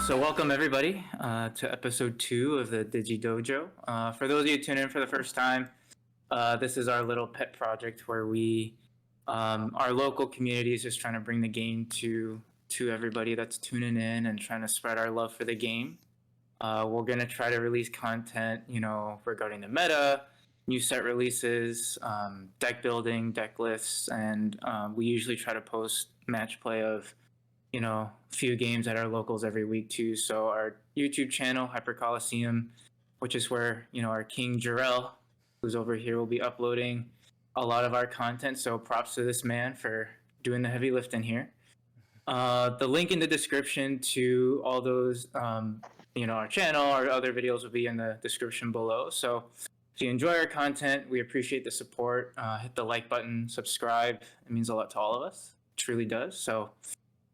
So welcome everybody to episode 2 of the Digi Dojo. For those of you tuning in for the first time, this is our little pet project where our local community is just trying to bring the game to everybody that's tuning in and trying to spread our love for the game. We're gonna try to release content, regarding the meta, new set releases, deck building, deck lists, and we usually try to post match play of few games at our locals every week too. So our YouTube channel, Hyper Coliseum, which is where our King Jarrell, who's over here, will be uploading a lot of our content. So props to this man for doing the heavy lifting here. The link in the description to all those, our channel, our other videos will be in the description below. So if you enjoy our content, we appreciate the support. Hit the like button, subscribe. It means a lot to all of us. It truly does. So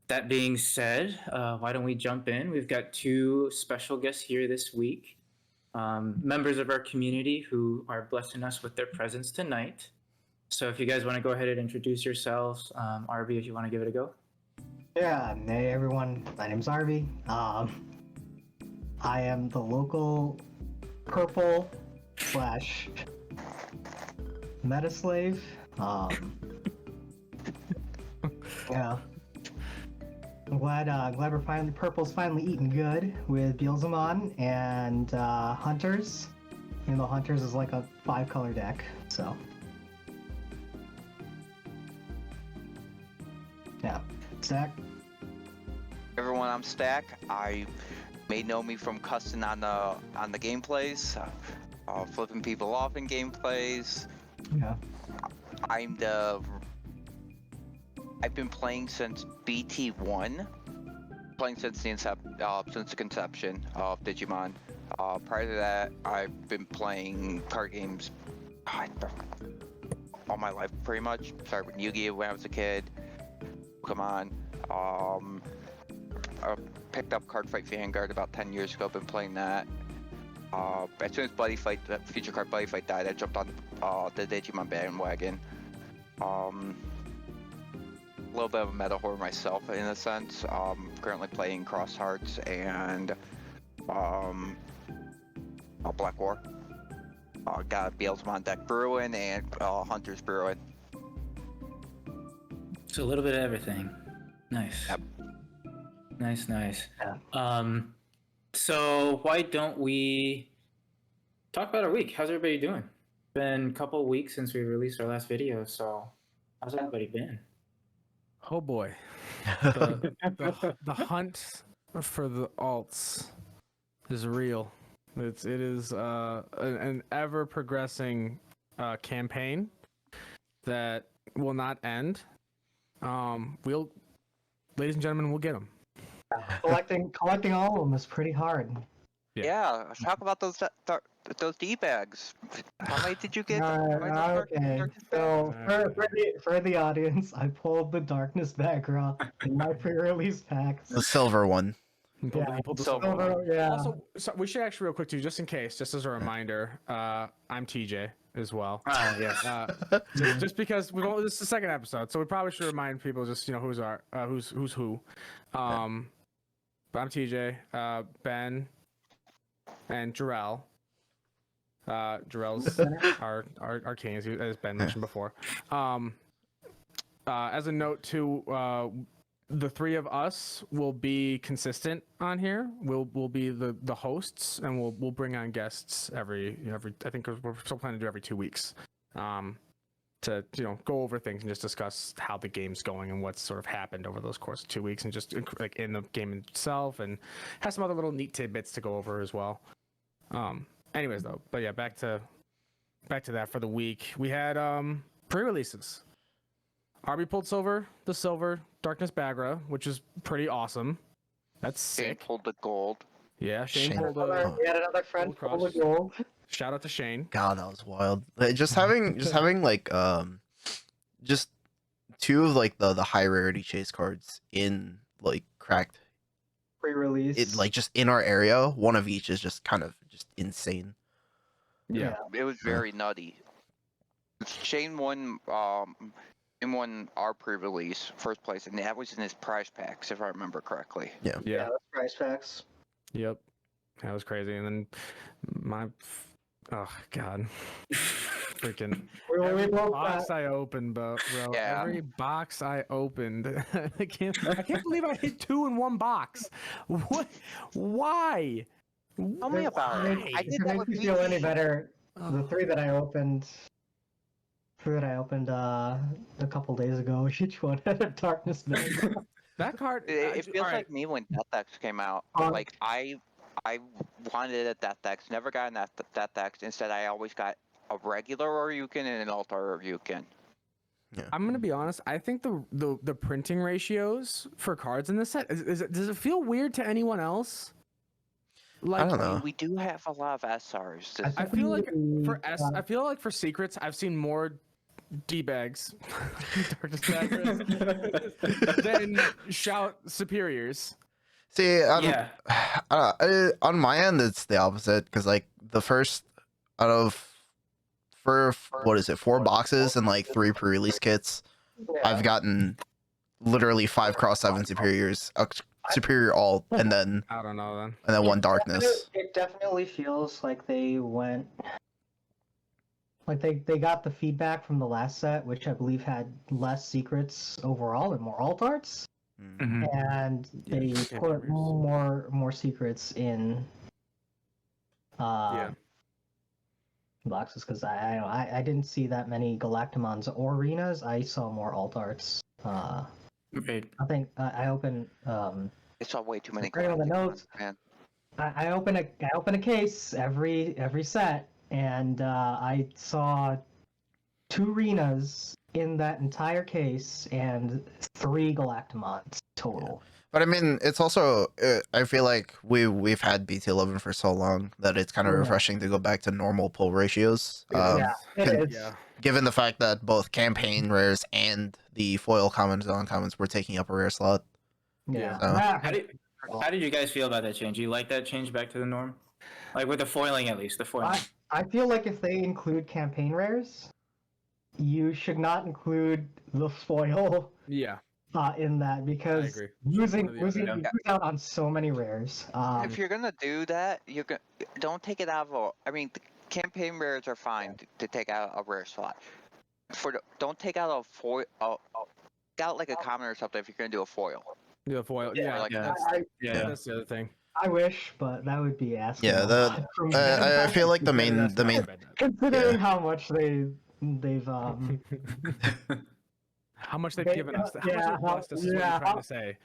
that being said, why don't we jump in? We've got 2 special guests here this week, members of our community who are blessing us with their presence tonight. So if you guys want to go ahead and introduce yourselves, Arby, if you want to give it a go. Yeah, hey everyone, my name's Arby. I am the local purple / meta slave. Yeah. I'm glad we're purple's finally eating good with Beelzemon and Hunters. Hunters is like a 5-color deck, so. Yeah. Zach? Everyone, I'm Stack. I may know me from cussing on the gameplays, flipping people off in gameplays. Yeah. I've been playing since BT-1, playing since the conception of Digimon. Prior to that, I've been playing card games all my life, pretty much. Started with Yu-Gi-Oh when I was a kid. Pokemon. I picked up Card Fight Vanguard about 10 years ago. Been playing that. As soon as Future Card Buddy Fight died, I jumped on the Digimon bandwagon. A little bit of a meta horror myself in a sense. Currently playing Cross Hearts and Black War. Got a Beelzemon deck brewing and Hunters brewing. So a little bit of everything. Nice. Yep. Nice. Yeah. So why don't we talk about our week? How's everybody doing? Been a couple weeks since we released our last video, so how's everybody been? Oh boy, the hunt for the alts is real. It is an ever progressing campaign that will not end. Ladies and gentlemen, we'll get them. Collecting all of them is pretty hard. Yeah, talk about those D-bags. How many did you get? Okay. So for the audience, I pulled the Darkness bag raw in my pre-release packs. The silver one. He pulled the Silver. silver. Yeah. Also, so we should actually real quick too, just in case, just as a reminder, I'm TJ as well. Yes. Just because this is the second episode, so we probably should remind people just who's who. But I'm TJ, Ben, and Jarrell. Jarrell's our king, as Ben mentioned before. As a note too, the 3 of us will be consistent on here. We'll be the hosts, and we'll bring on guests every I think we're still planning to do every 2 weeks, to go over things and just discuss how the game's going and what's sort of happened over those course of 2 weeks, and just like in the game itself, and have some other little neat tidbits to go over as well. Anyways though, but yeah, back to that for the week. We had pre-releases. Arby pulled the silver Darkness Bagra, which is pretty awesome. That's sick. Shane pulled the gold. Yeah, Shane Shane. pulled We had another friend Gold pull the Cross. gold. Shout out to Shane. God, that was wild. Like, just having like just 2 of like the high rarity chase cards in like cracked Pre-release. it, like just in our area. One of each is just kind of just insane. Yeah. It was very nutty. Shane won won our pre-release first place, and that was in his prize packs, if I remember correctly. Yeah. that's price packs. Yep. That was crazy. And then oh god, freaking We every both box I opened, bro. Yeah. Every box I opened, I can't believe I hit 2 in one box. What? Why? Tell me about it. Why? I did to that make with you feel any BT. better, the Oh. three that I opened a couple days ago, each one had a darkness bag. That card. It feels alright, like me when Death X came out. Um, Like I wanted a Death X, never got an Death X. Instead, I always got a regular Oryuken and an Altar Oryuken. I'm gonna be honest. I think the printing ratios for cards in this set does it feel weird to anyone else? Like I don't I mean, know. we do have a lot of SRs. This I feel like for uh, I feel like for secrets, I've seen more D bags, darkness bags than shout superiors. See, Yeah. on my end, it's the opposite because like the first out of what is it, 4 boxes and like 3 pre-release kits, I've gotten literally 5 cross 7 superiors, superior alt, and then I don't know then. 1 darkness. It definitely feels like they went, like they got the feedback from the last set, which I believe had less secrets overall and more alt arts, Mhm. and Yeah, they can't be put worse. more secrets in Yeah. boxes because I didn't see that many Galactimons or arenas. I saw more alt arts. Right. I think I opened I saw way too many. Right on the Galacticons, notes. man. I open a case every set, and I saw 2 arenas in that entire case and 3 Galactimons total. But I mean, it's also I feel like we've had BT-11 for so long that it's kind of Yeah. refreshing to go back to normal pull ratios. Yeah, it can- is. Yeah. Given the fact that both campaign rares and the foil commons and uncommons were taking up a rare slot. Yeah. So- How did you guys feel about that change? You like that change back to the norm? Like with the foiling, at least the foiling. I feel like if they include campaign rares, you should not include the foil Yeah. in that I because agree. losing One or the other. you lose out on so many rares. If you're gonna do that, don't take it out of a. I mean, the campaign rares are fine to take out a rare slot. Don't take out a foil. Take out like a common or something if you're gonna do a foil. The foil. Or Yeah. like Yeah. Yeah. That's the other thing. I wish, but that would be asking. Yeah, a the- lot from I feel like the Maybe main that's not a bad bet. considering yeah. how much they've How much they've They- given us. How yeah, much they've blessed us is what you're trying to say.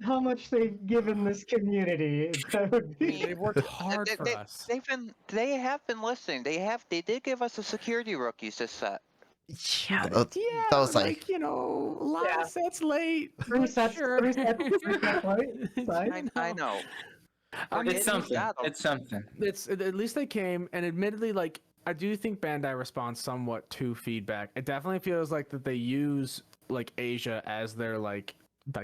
how much they've given this community. That would be They've worked hard They- for they- us. They have been listening. They did give us the security rookies this set. Yeah, that Yeah, was like you know, a lot Yeah. of sets late. three but sets, sure. three sets, right? Fine. I know. I mean, It's something. got 'em. It's something. It's at least they came, and admittedly, like I do think Bandai responds somewhat to feedback. It definitely feels like that they use like Asia as their like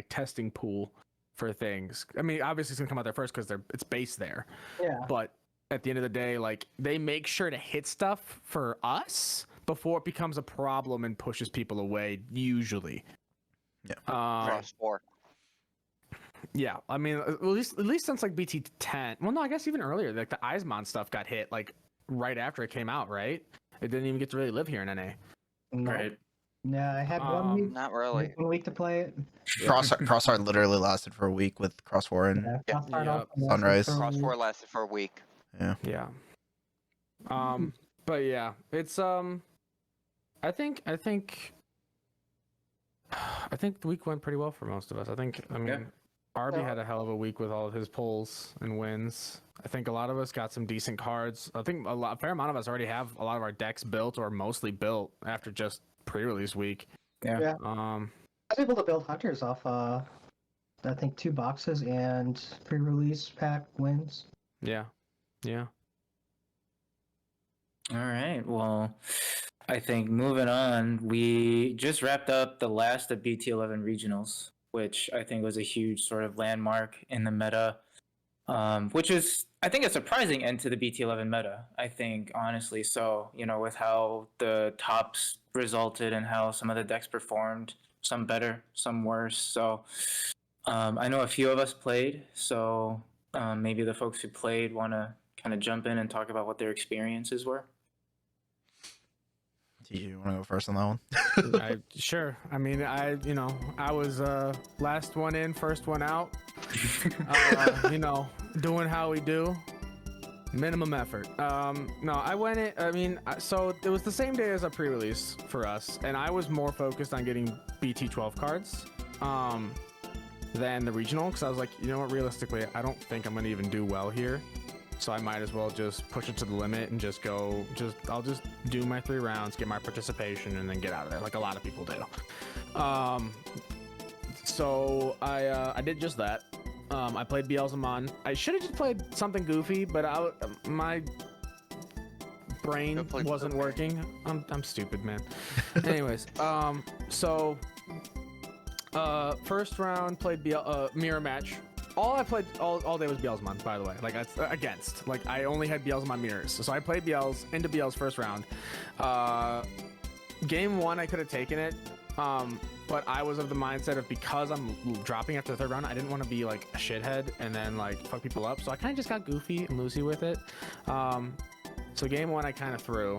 testing pool for things. I mean, obviously it's gonna come out there first because it's based there. Yeah. But at the end of the day, like they make sure to hit stuff for us before it becomes a problem and pushes people away. Usually. Yeah. Cross 4. Yeah, I mean, at least since like BT-10. Well, no, I guess even earlier, like the Eismon stuff got hit like right after it came out, right? It didn't even get to really live here in NA. No. Right. Yeah, I had 1 week. Not really. 1 week to play it. Crossheart literally lasted for a week with Cross 4 and Yeah, Yeah. Crossfire Yeah. also lasted Sunrise. for a Cross week. 4 lasted for a week. Yeah. But yeah, it's I think the week went pretty well for most of us. I mean, Yeah. Arby had a hell of a week with all of his pulls and wins. I think a lot of us got some decent cards. I think a fair amount of us already have a lot of our decks built or mostly built after just pre-release week. Yeah. Yeah. Um, I was able to build hunters off I think 2 boxes and pre-release pack wins. yeah. All right. Well, I think moving on, we just wrapped up the last of BT-11 regionals, which I think was a huge sort of landmark in the meta, which is, I think, a surprising end to the BT-11 meta, I think, honestly. So, with how the tops resulted in how some of the decks performed. Some better, some worse. So I know a few of us played. So maybe the folks who played want to kind of jump in and talk about what their experiences were. Do you want to go first on that one? Sure. I mean, I was last one in, first one out. Doing how we do. Minimum effort. No, I went in. I mean, so it was the same day as a pre-release for us, and I was more focused on getting BT-12 cards than the regional, because I was like, you know what, realistically, I don't think I'm gonna even do well here. So I might as well just push it to the limit and I'll just do my 3 rounds, get my participation, and then get out of there, like a lot of people do. So I did just that. I played Beelzemon. I should have just played something goofy, but my brain wasn't working. I'm stupid, man. Anyways, so first round played mirror match. All I played all day was Beelzemon, by the way. Like I only had Beelzemon mirrors. So I played into Beel's first round. Game 1 I could have taken it. But I was of the mindset of, because I'm dropping after the 3rd round, I didn't want to be like a shithead and then like fuck people up. So I kind of just got goofy and loosey with it. So game 1 I kind of threw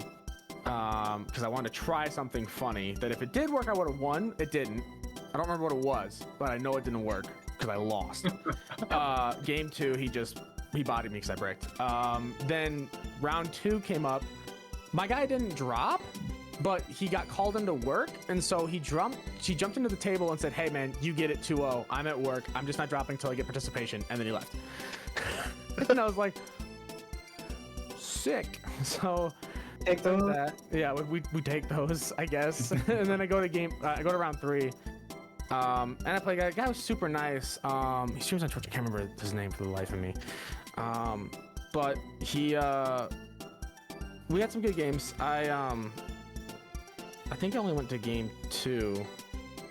because I wanted to try something funny that if it did work, I would have won. It didn't. I don't remember what it was, but I know it didn't work because I lost. Game 2, he bodied me because I bricked. Then round 2 came up. My guy didn't drop, but he got called into work, and so he jumped into the table and said, hey man, you get it 2-0. I'm at work. I'm just not dropping until I get participation. And then he left. And I was like, sick. So Take those. that. Yeah, we take those, I guess. And then I go to round 3. And I play a guy who was super nice. He streams on Twitch. I can't remember his name for the life of me. But we had some good games. I think I only went to game 2,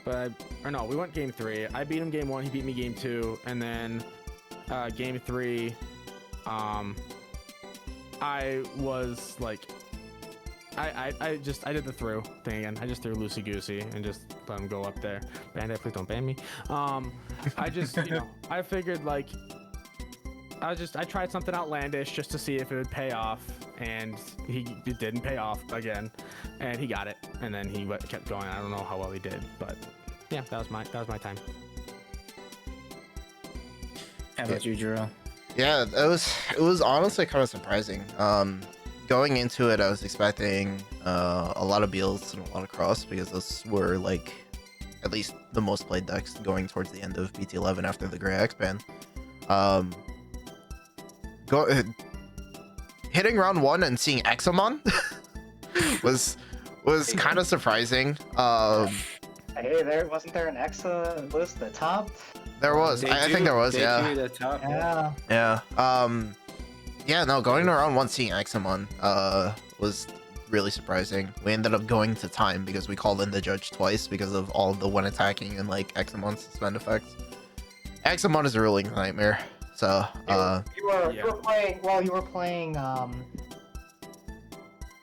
we went game 3. I beat him game 1, he beat me game 2, and then game 3, I was like, I did the through thing again. I just threw loosey goosey and just let him go up there. Bandit, please don't ban me. I just, I figured like, I tried something outlandish just to see if it would pay off, and it didn't pay off again, and he got it, and then he kept going. I don't know how well he did, but yeah, that was my time. How about you, Drew? Yeah, it was honestly kind of surprising. Going into it, I was expecting a lot of Beals and a lot of Cross, because those were like at least the most played decks going towards the end of BT-11 after the Grey X ban. Hitting round 1 and seeing Examon was kind of surprising. Hey, wasn't there an Exa list at the top? There was. I think there was. Yeah. The top, Yeah. Yeah. No, going to round 1 seeing Examon was really surprising. We ended up going to time because we called in the judge twice because of all the one attacking and like Examon's suspend effects. Examon is a ruling nightmare. So you were playing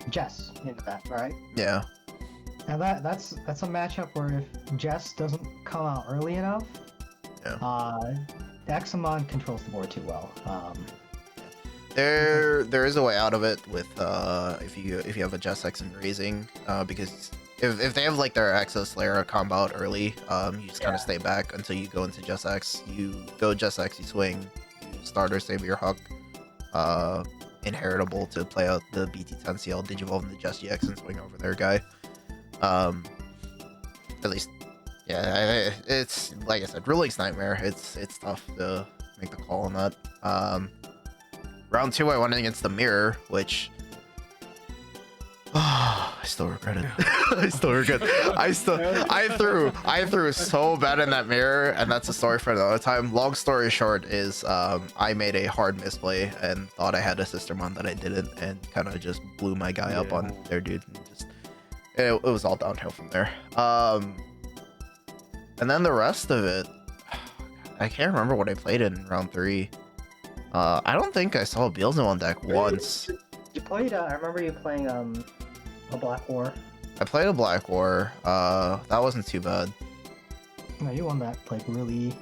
Jess into that, right? yeah. And that's a matchup where if Jess doesn't come out early enough, Examon controls the board too well. There is a way out of it with if you have a Jess X and raising, because if they have like their Access Slayer combo out early, you just kind of stay back until you go into Jess X. You go Jess X, you swing, you starter Savior Huck, inheritable to play out the BT-10 CL, Digivolve into Jess GX and swing over their guy. At least, yeah, it's like I said, Ruling's nightmare. It's tough to make the call on that. Round 2, I went against the mirror, which I still regret it. I still regret. I threw so bad in that mirror, and that's a story for another time. Long story short is, I made a hard misplay and thought I had a Sistermon that I didn't, and kind of just blew my guy up on their dude. And just it was all downhill from there. And then the rest of it, I can't remember what I played in round 3. I don't think I saw Beelzemon deck once. You played. I remember you playing a Black War. I played a Black War. That wasn't too bad. No, you won that like really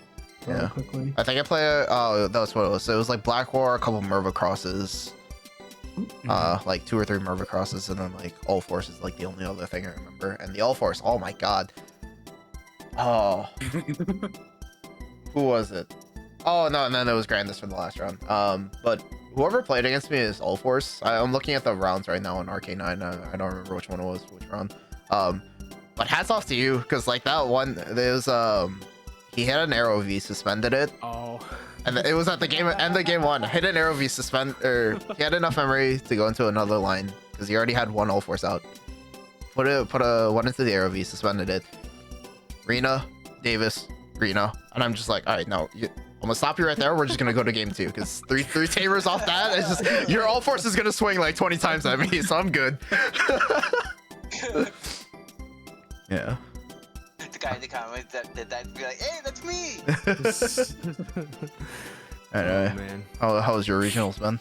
Yeah. quickly. I think I played. Oh, that's what it was. So it was like Black War, a couple Merva crosses, like 2 or 3 Merva crosses, and then like All Force is like the only other thing I remember. And the All Force, oh my god. Oh, who was it? Oh no, and then it was Grandis for the last round. But whoever played against me is All Force. I'm looking at the rounds right now on RK9. I don't remember which one it was, which round. But hats off to you, because like that one, there's he hit an arrow V, suspended it. Oh. And it was at the end of game 1. Hit an arrow V, he had enough memory to go into another line because he already had one All Force out. Put a one into the arrow V, suspended it. Rena, Davis, Rena, and I'm just like, all right, no, I'm gonna stop you right there. We're just gonna go to game 2 because three tamers off that. It's just your All Force is gonna swing like 20 times at me, so I'm good. Yeah. The guy in the comments that did that be like, hey, that's me. Anyway, Oh, man. how was your regionals, Ben?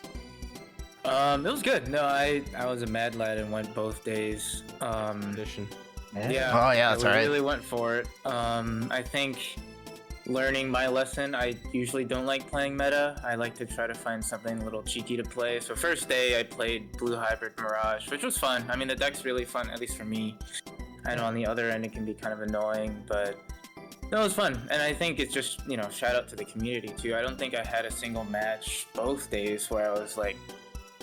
It was good. No, I was a mad lad and went both days. Edition. Yeah. Oh yeah, that's we right. really went for it. I think learning my lesson, I usually don't like playing meta. I like to try to find something a little cheeky to play. So first day I played Blue Hybrid Mirage, which was fun. I mean, the deck's really fun, at least for me. I know on the other end it can be kind of annoying, but no, it was fun. And I think it's just, you know, shout out to the community too. I don't think I had a single match both days where I was like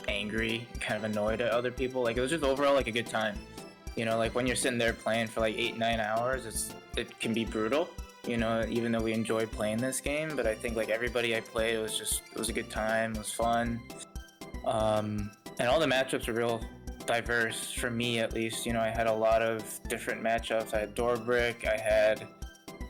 angry, kind of annoyed at other people. Like it was just overall like a good time. You know, like when you're sitting there playing for like 8-9 hours, it can be brutal. You know, even though we enjoyed playing this game, but I think like everybody I played, it was a good time. It was fun, and all the matchups were real diverse for me, at least. You know, I had a lot of different matchups. I had Dorbrick, I had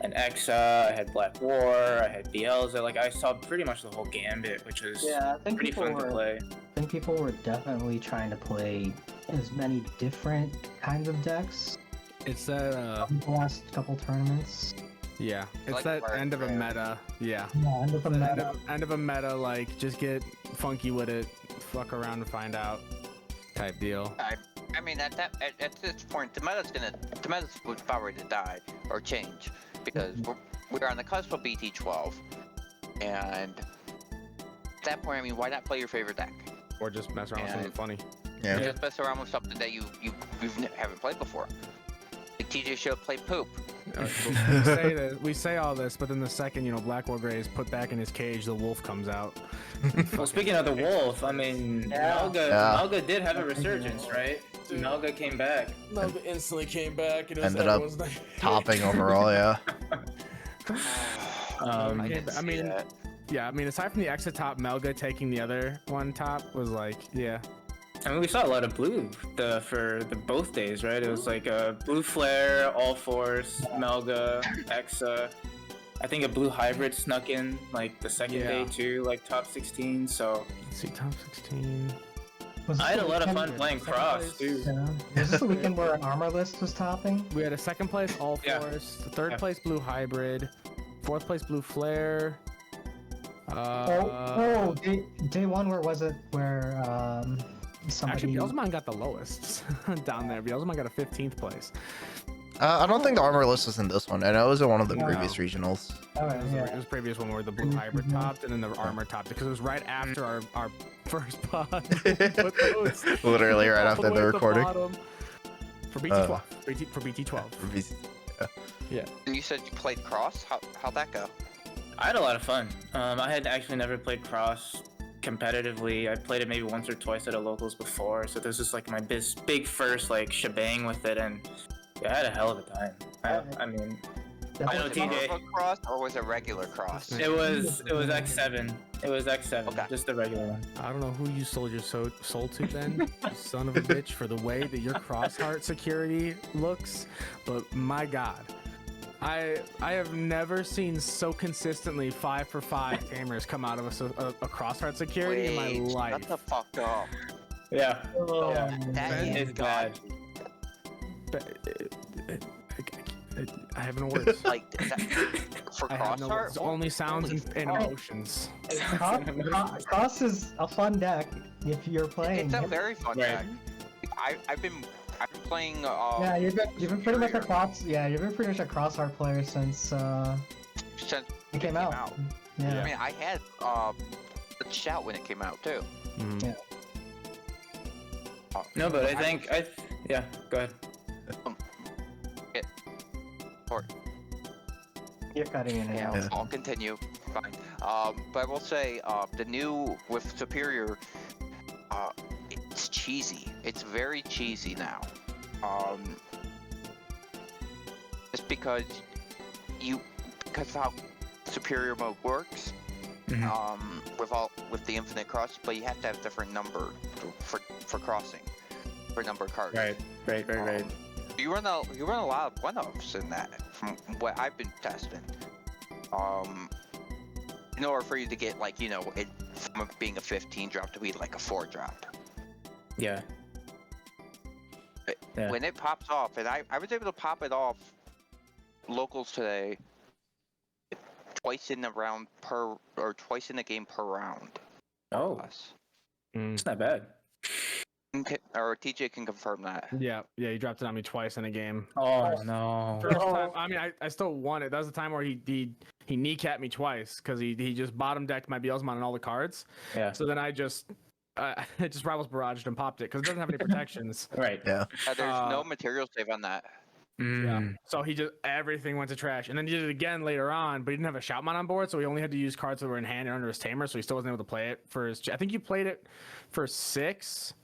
an Exa, I had Black War, I had Bielsa. Like I saw pretty much the whole gambit, which was I think pretty fun to play. I think people were definitely trying to play as many different kinds of decks It's that, the last couple tournaments. yeah. It's Like that Mark end of a Rare. meta. Yeah. Yeah, end of the meta. End of a meta, like, just get funky with it, fuck around and find out type deal. I mean, at this point, the meta's probably to die or change because we're on the cusp of BT-12, and at that point, I mean, why not play your favorite deck? Or just mess around with something funny. Yeah. Just mess around with something that you haven't played before. Like TJ showed play poop. We say all this, but then the second, you know, Black War Gray is put back in his cage, the wolf comes out. Well, speaking of the wolf, I mean, Melga did have a resurgence, right? Melga came back. Melga instantly came back and it was Ended up everyone's like, topping overall, yeah. I didn't I see mean, that. yeah, I mean, aside from the exit top, Melga taking the other one top was like, yeah. I mean, we saw a lot of blue for both days, right? It was like a blue flare, all force, Melga, Exa. I think a blue hybrid snuck in like the second day too, like top 16. So Let's see, top 16. I had a lot of fun playing Second cross place. too. Yeah. Was this the weekend where an armor list was topping? We had a second place All Yeah. Force, third Yeah. place Blue Hybrid, fourth place Blue Flare. Day one, where was it? Where somebody... Actually, Bielsamon got the lowest down there. Bielsamon got a 15th place. I don't think the armor list was in this one, and it was in one of the No. previous regionals. Alright, It yeah. was the previous one where the Blue Hybrid topped and then the Armor topped because it was right after our first pod. Put those Literally right all after way the at recording. bottom. For BT-12. For BT-12. Yeah. You said you played cross. How'd that go? I had a lot of fun. I had actually never played cross competitively. I played it maybe once or twice at a locals before, so this is like my big first like shebang with it, and yeah, I had a hell of a time. I mean, I know Was it TJ. Marvel cross or was it regular cross? It was X7. It was X7, Okay. just the regular one. I don't know who you sold your soul to, Ben, you son of a bitch, for the way that your crossheart security looks, but my god. I have never seen so consistently 5-for-5 tamers come out of a crossheart security in my life. Shut the fuck up. Yeah, That it's is bad. I have no words. Like that, for I have no crossheart. words. Only sounds and emotions. Cross is a fun deck if you're playing. It's a it. very fun Right. deck. I've been playing. Yeah, you've been pretty much a cross. Yeah, you've been pretty much a crosshair player since Since it came out. Yeah. I mean, I had the shout when it came out too. Yeah. No, but yeah, go ahead. You're cutting in and Yeah, out. I'll continue. Fine. But I will say, the new with Superior, it's cheesy. It's very cheesy now. Just because of how Superior mode works, with the infinite cross, but you have to have different number for crossing, for number of cards. Right. You run a lot of one-offs in that, from what I've been testing. In order for you to get it from being a 15 drop to be like a 4 drop. Yeah. When it pops off, and I was able to pop it off locals today, twice in the round twice in the game per round. Oh, Plus. it's not bad. Or TJ can confirm that. Yeah, you dropped it on me twice in a game. Oh no. First time, I mean, I still won it. That was the time where he kneecapped me twice because he just bottom decked my Beelzemon and all the cards. Yeah. So then I just Rivals Barraged and popped it because it doesn't have any protections. Right. Yeah. There's no material save on that. Yeah. So everything went to trash, and then he did it again later on, but he didn't have a Shoutmon on board, so he only had to use cards that were in hand and under his tamer, so he still wasn't able to play it for his. I think you played it for 6.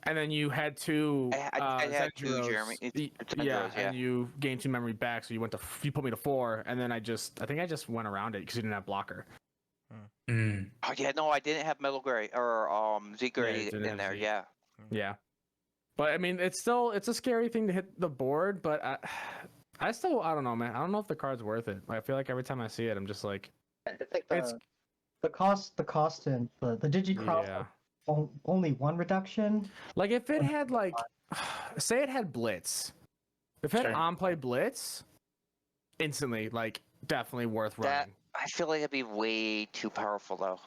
And then you had 2. I had 2, Zenjuros. Jeremy. Yeah, and you gained 2 memory back, so you put me to 4, and then I think I just went around it because you didn't have blocker. Oh yeah, no, I didn't have Metal Gray or Z Gray in there. Z. Yeah. Yeah, but I mean, it's a scary thing to hit the board, but I don't know, man. I don't know if the card's worth it. I feel like every time I see it, I'm just like, It's the cost and the Digi Cross. Yeah. Only 1 reduction. Like if it had say it had Blitz, if it had on-play Blitz, instantly definitely worth running. I feel like it'd be way too powerful though.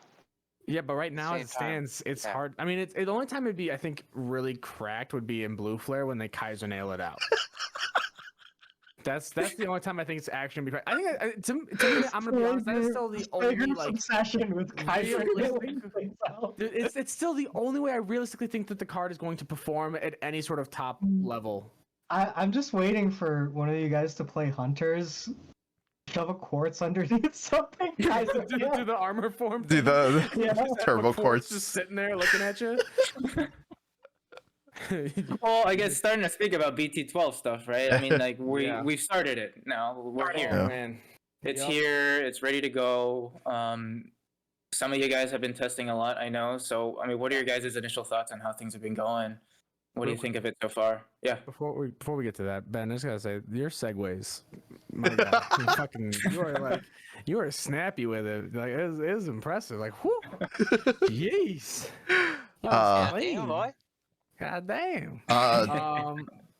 Yeah, but right now as it stands, it's hard. I mean, the only time it'd be, I think, really cracked would be in Blue Flare when they Kaiser nail it out. That's the only time I think it's actually gonna be. I think to me, I'm gonna be honest. That is still the only obsession with Kaiser. It's still the only way I realistically think that the card is going to perform at any sort of top level. I'm just waiting for one of you guys to play Hunters. Shove a quartz underneath something. Kaiser, do the armor form. Do the turbo quartz just sitting there looking at you. Well, I guess starting to speak about BT-12 stuff, right? I mean, we've started it now. We're here. Yeah. Man. It's here. It's ready to go. Some of you guys have been testing a lot, I know. So, I mean, what are your guys' initial thoughts on how things have been going? What do you think of it so far? Yeah. Before we get to that, Ben, I just gotta say your segues, my God, you are snappy with it. Like it is impressive. Like, whoo, jeez. Damn, boy. God damn.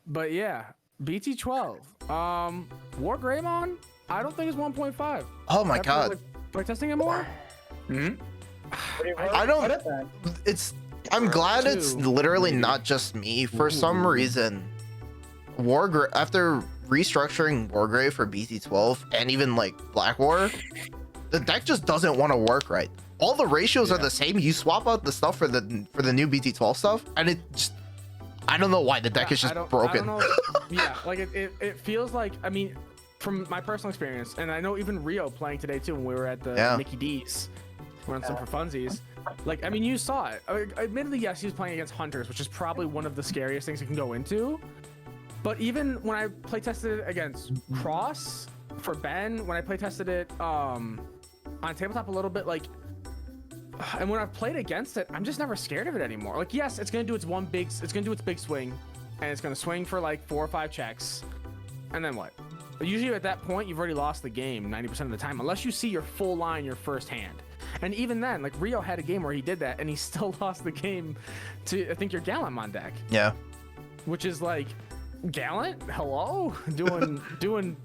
But yeah, BT-12. War Greymon, I don't think it's 1.5. Oh my God. Play testing it more? I don't. I'm glad it's literally not just me. For some reason, after restructuring Wargrave for BT-12 and even Black War, the deck just doesn't want to work right. All the ratios are the same. You swap out the stuff for the new BT-12 stuff, and it just, I don't know why the deck is just broken. I don't know. Yeah, it feels like, I mean, from my personal experience, and I know even Rio playing today too when we were at the Mickey D's, running some for funsies. I mean, you saw it. Admittedly, yes, he was playing against Hunters, which is probably one of the scariest things you can go into. But even when I play tested it against Cross for Ben, when I play tested it on tabletop a little bit, and when I've played against it, I'm just never scared of it anymore. Yes, it's gonna do its big swing, and it's gonna swing for 4 or 5 checks, and then what? Usually at that point, you've already lost the game 90% of the time, unless you see your full line your first hand. And even then, Rio had a game where he did that, and he still lost the game to, I think, your Gallamon deck. Yeah. Which is Gallant? Hello? Doing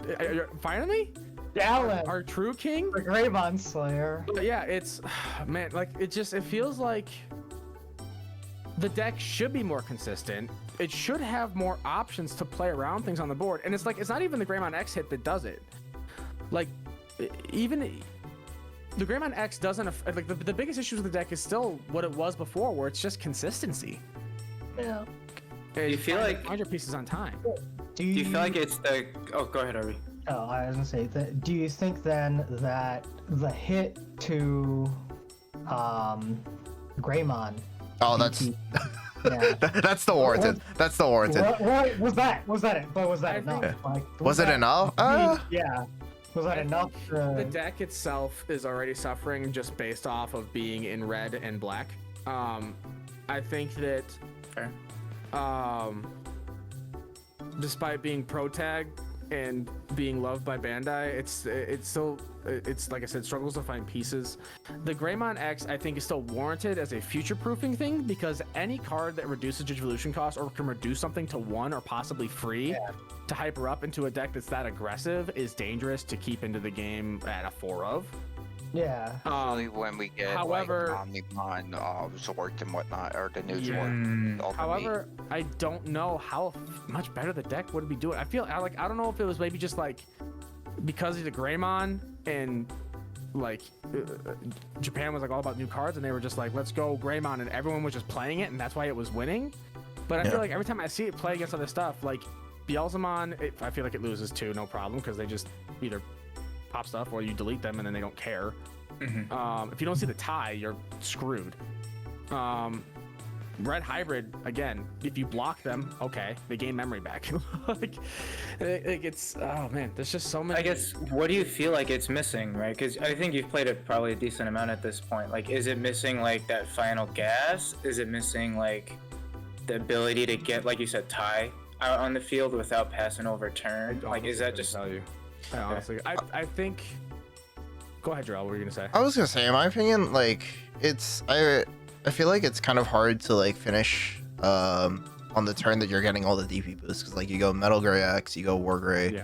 finally? Gallant, our true king? the Greymon Slayer. But yeah, it's, man, it feels like the deck should be more consistent. It should have more options to play around things on the board. And it's like, it's not even the Greymon X hit that does it. Like, even the Greymon X doesn't, like, the biggest issue with the deck is still what it was before, where it's just consistency. Yeah. Do you feel like... Find your pieces on time. Do you feel like it's the... Oh, go ahead, Arby. Oh, I was gonna say that. Do you think then that the hit to Greymon? Oh, that's Yeah. that's the warranted. That's the warranted. What was that? Was that it? But was that I enough? think- Like, Was it that- enough? Yeah. Was that enough? The deck itself is already suffering just based off of being in red and black. I think that Fair. despite being pro tag and being loved by Bandai, it's still, it's like I said, struggles to find pieces. The Greymon X, I think, is still warranted as a future-proofing thing, because any card that reduces Digivolution cost or can reduce something to 1 or possibly free to hyper up into a deck that's that aggressive is dangerous to keep into the game at a 4 of. Yeah. Only when we get however- like Omnimon, Zort and whatnot, or the new Yeah. Zort. Ultimate. However, I don't know how much better the deck would be doing. I don't know if it was maybe just like because he's a Greymon and like Japan was like all about new cards and they were just like, let's go Greymon, and everyone was just playing it and that's why it was winning. But I feel like every time I see it play against other stuff, like Beelzemon, I feel like it loses too, no problem, because they just either pop stuff or you delete them and then they don't care. If you don't see the tie, you're screwed. Red Hybrid, again, if you block them, okay, they gain memory back. like it's, oh man, there's just so many. I guess, what do you feel like it's missing, right? Because I think you've played it probably a decent amount at this point. Like, is it missing like that final gas? Is it missing like the ability to get, like you said, tie out on the field without passing over turn? Like, is that just... Tell you? Honestly, I think. Go ahead, Jarrell. What were you gonna say? I was gonna say, in my opinion, like I feel like it's kind of hard to like finish on the turn that you're getting all the DP boosts, because like you go Metal Gray X, you go War Gray,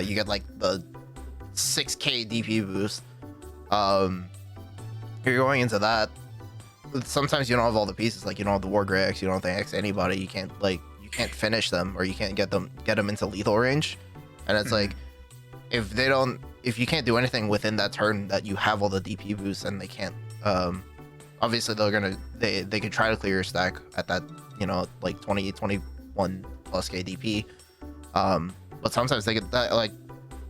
you get like the 6k DP boost. You're going into that. Sometimes you don't have all the pieces, like you don't have the War Gray X, you don't have the X anybody, you can't finish them, or you can't get them into lethal range, and it's like if you can't do anything within that turn that you have all the DP boosts, and they can't obviously they could try to clear your stack at that, like 21 plus KDP. But sometimes they get that, like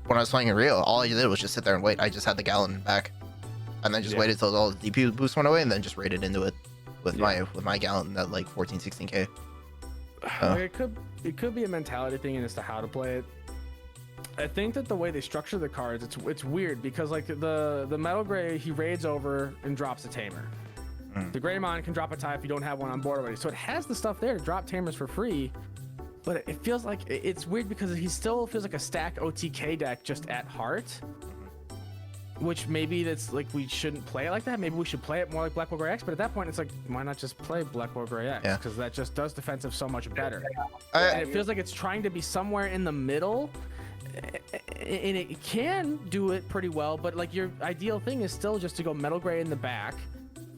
when I was playing in Rio, all I did was just sit there and wait. I just had the Gallon back and then just waited till all the DP boosts went away and then just raided into it with my Gallon at like 16k. Like it could be a mentality thing as to how to play it. I think that the way they structure the cards, it's weird, because like the Metal Gray, he raids over and drops a Tamer. The Greymon can drop a tie if you don't have one on board already. So it has the stuff there to drop Tamers for free, but it feels like it's weird because he still feels like a stack OTK deck just at heart, which maybe that's like we shouldn't play it like that. Maybe we should play it more like Black War Gray X, but at that point it's like, why not just play Black War Gray X? Because that just does defensive so much better. And it feels like it's trying to be somewhere in the middle, and it can do it pretty well, but like your ideal thing is still just to go Metal Gray in the back,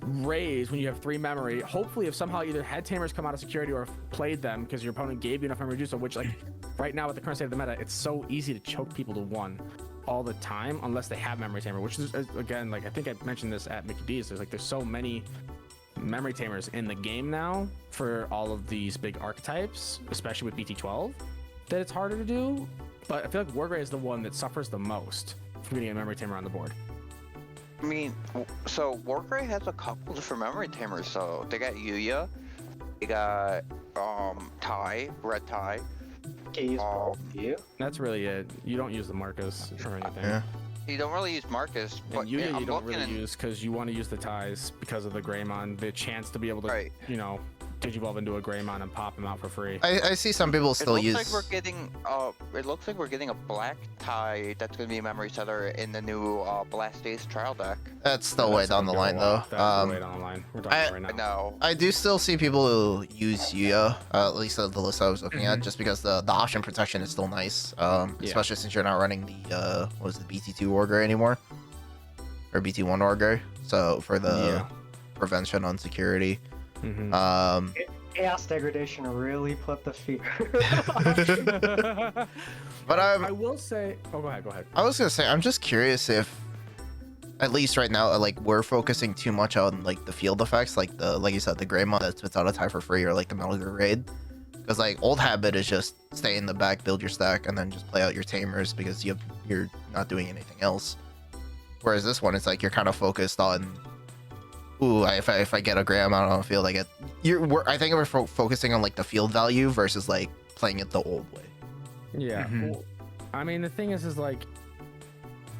raise when you have 3 memory, hopefully if somehow either had Tamers come out of security or played them because your opponent gave you enough memory to do so, which like right now with the current state of the meta, it's so easy to choke people to 1 all the time unless they have memory tamer, which is, again, like I think I mentioned this at Mickey D's, there's so many memory tamers in the game now for all of these big archetypes, especially with BT-12, that it's harder to do. But I feel like Wargray is the one that suffers the most from getting a memory tamer on the board. I mean, so Wargray has a couple different memory tamers. So they got Yuya, they got Tai, Red Tai. That's really it. You don't use the Marcus or anything. Yeah. You don't really use Marcus, but And Yuya I'm you don't really looking use because you want to use the ties because of the Greymon, the chance to be able to, digivolve into a Greymon and pop him out for free. I see some people still use. Like we're getting it looks like we're getting a black tie that's gonna be a memory setter in the new Blast Ace trial deck. That's still way down the line though. That's way down the line. We're talking right now. No. I do still see people who use Yuya, at least the list I was looking at, just because the option protection is still nice, especially since you're not running the BT2 Wargray anymore, or BT1 Wargray. So for the prevention on security. Chaos degradation really put the fear. But I will say. Oh, go ahead. I was gonna say, I'm just curious if, at least right now, like we're focusing too much on like the field effects, like you said, the Greymon that spits out a tie for free, or like the Metal Gear Raid. Because like old habit is just stay in the back, build your stack, and then just play out your tamers because you're not doing anything else. Whereas this one, it's like you're kind of focused on, ooh, if I get a Greymon on the field, I get. I think we're focusing on like the field value versus like playing it the old way. Yeah. Mhm. Well, I mean, the thing is like,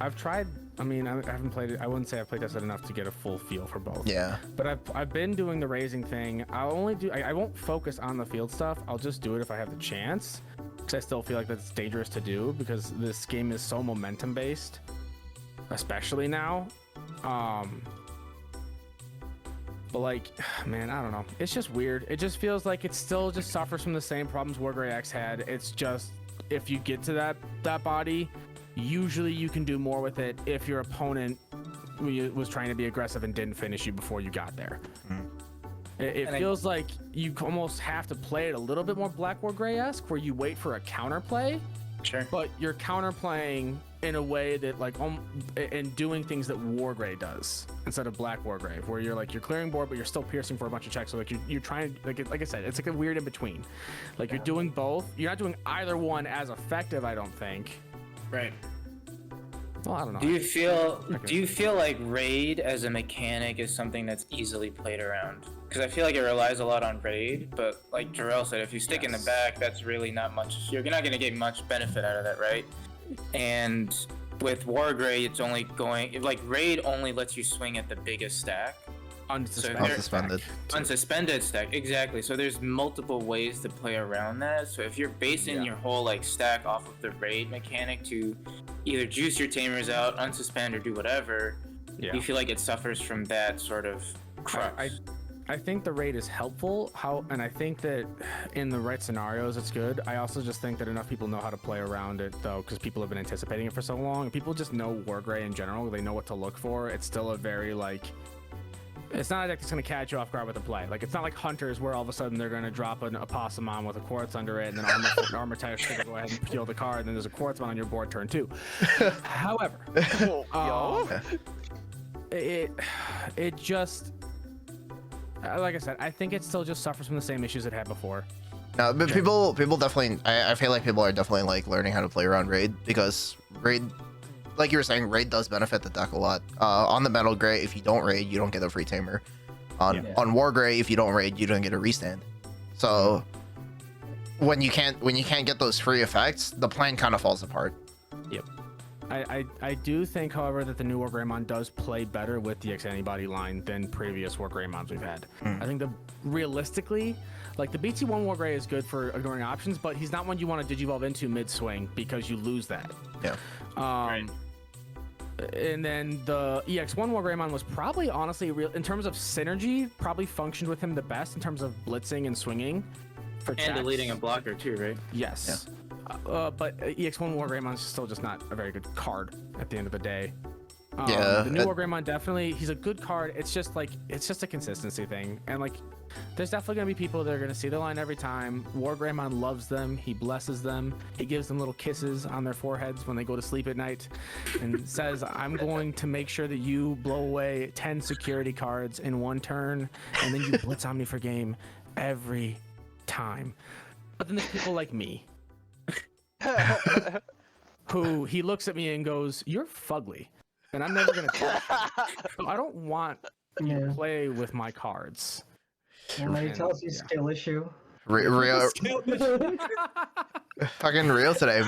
I've tried. I mean, I haven't played it. I wouldn't say I've played tested enough to get a full feel for both. Yeah. But I've been doing the raising thing. I'll only do. I won't focus on the field stuff. I'll just do it if I have the chance, because I still feel like that's dangerous to do because this game is so momentum based, especially now. But like, man, I don't know. It's just weird. It just feels like it still just suffers from the same problems Wargrey X had. It's just if you get to that body, usually you can do more with it if your opponent was trying to be aggressive and didn't finish you before you got there. It feels like you almost have to play it a little bit more Black Wargrey-esque, where you wait for a counterplay, Sure. but you're counterplaying in a way that like and doing things that Wargrey does instead of Black Wargrey, where you're clearing board but you're still piercing for a bunch of checks. So like you're trying, like I said, it's like a weird in between. Like you're doing both. You're not doing either one as effective, I don't think. Right. Well, I don't know. Do you feel like raid as a mechanic is something that's easily played around? Because I feel like it relies a lot on raid, but like Jarrell said, if you stick in the back, that's really not much. You're not going to get much benefit out of that, right? And with Wargrey, it's only going like raid only lets you swing at the biggest stack. Unsuspended. Unsuspended stack, exactly. So there's multiple ways to play around that. So if you're basing your whole like stack off of the raid mechanic to either juice your tamers out, unsuspend, or do whatever, you feel like it suffers from that sort of crux. I think the raid is helpful, and I think that in the right scenarios it's good. I also just think that enough people know how to play around it though, because people have been anticipating it for so long. People just know Wargrey in general. They know what to look for. It's still a very like. It's not like it's going to catch you off guard with a play. Like, it's not like Hunters where all of a sudden they're going to drop an Opossumon with a Quartz under it, and then Armor Tyr's going to go ahead and peel the card, and then there's a Quartzmon on your board turn 2. However, it just, like I said, I think it still just suffers from the same issues it had before. No, but people definitely, I feel like people are definitely like learning how to play around raid, because raid, like you were saying, raid does benefit the deck a lot. On the Metal Gray, if you don't raid, you don't get a free tamer. On Wargrey, if you don't raid, you don't get a restand. So when you can't get those free effects, the plan kind of falls apart. Yep. I do think, however, that the new Wargreymon does play better with the X Antibody line than previous Wargreymons we've had. I think realistically, like the BT-1 Wargrey is good for ignoring options, but he's not one you want to Digivolve into mid-swing because you lose that. Yeah. Right. And then the EX1 Wargreymon was probably honestly in terms of synergy, probably functioned with him the best in terms of blitzing and swinging. And deleting a blocker too, right? Yes. Yeah. But EX1 Wargreymon is still just not a very good card at the end of the day. The new Wargreymon definitely, he's a good card. It's just a consistency thing. And like, there's definitely going to be people that are going to see the line every time. Wargreymon loves them. He blesses them. He gives them little kisses on their foreheads when they go to sleep at night and says, I'm going to make sure that you blow away 10 security cards in one turn, and then you blitz Omni for game every time. But then there's people like me who he looks at me and goes, you're fugly. And I'm never going to talk to you. So I don't want you to play with my cards. And he tells you skill issue. Real fucking real today.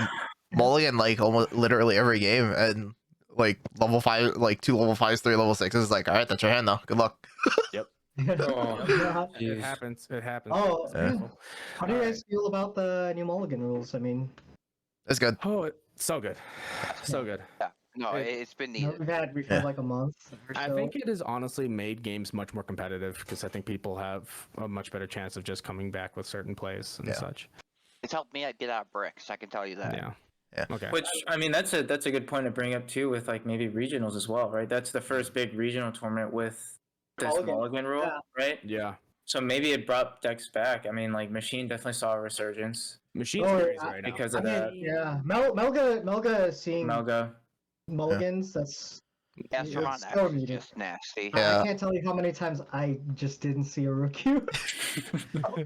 Mulligan like almost literally every game, and like level 5, like 2 level 5s, 3 level 6s is like, all right, that's your hand now. Good luck. Yep. It happens. Oh, how do you guys feel about the new Mulligan rules? I mean, it's good. Oh, it's so good. So good. Yeah. No, it's been needed. We've had like a month. I think it has honestly made games much more competitive because I think people have a much better chance of just coming back with certain plays and such. It's helped me get out of bricks, I can tell you that. Yeah. Okay. Which, I mean, that's a good point to bring up too, with like maybe regionals as well, right? That's the first big regional tournament with this Mulligan rule, right? Yeah. So maybe it brought decks back. I mean, like Machine definitely saw a resurgence Machine's Oh, crazy yeah. right now. because I of mean, that. yeah, Melga seeing Melga. mulligans. That's Astronauts it's so is needed. just nasty. Yeah. I can't tell you how many times I just didn't see a rookie.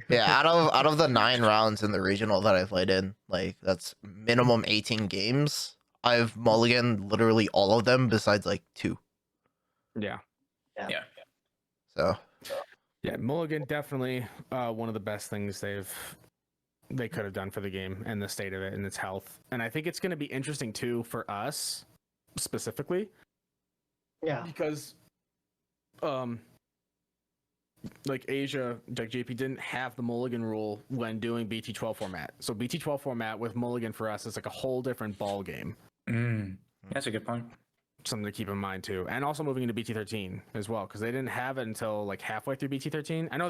Yeah, out of the 9 rounds in the regional that I played in, like that's minimum 18 games. I've mulliganed literally all of them besides like 2. Yeah. Yeah. So Yeah, Mulligan definitely one of the best things they could have done for the game and the state of it and its health. And I think it's going to be interesting too for us specifically Yeah. because like Asia, like JP didn't have the Mulligan rule when doing BT-12 format. So BT-12 format with Mulligan for us is like a whole different ball game. That's a good point. Something to keep in mind too, and also moving into BT-13 as well because they didn't have it until like halfway through BT-13. I know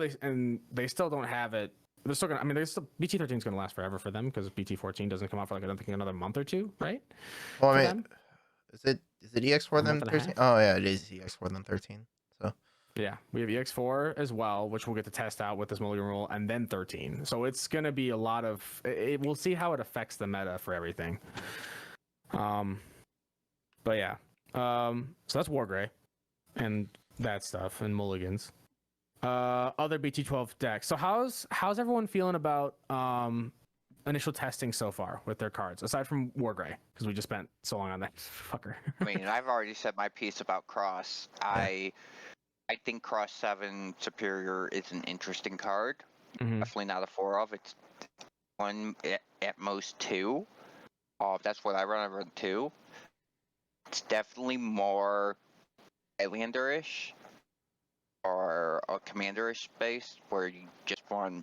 they still don't have it. They're still gonna. I mean, BT-13 is gonna last forever for them because BT-14 doesn't come out for like I don't think another month or two, right? well, For I them? mean, is it EX4 A then month and a 13? half? Oh yeah, it is EX4 then 13. So Yeah, we have EX4 as well, which we'll get to test out with this Mulligan rule, and then 13. So it's gonna be a lot of. We'll see how it affects the meta for everything. But yeah. So that's Wargrey and that stuff and Mulligans. Other BT-12 decks. So how's everyone feeling about initial testing so far with their cards, aside from Wargrey, because we just spent so long on that fucker. I mean, I've already said my piece about Cross. I think Cross 7 Superior is an interesting card. Mhm. Definitely not a 4 of. It's 1 at most 2. That's what I run. I run 2. It's definitely more Highlander-ish or a Commander-ish base where you just run.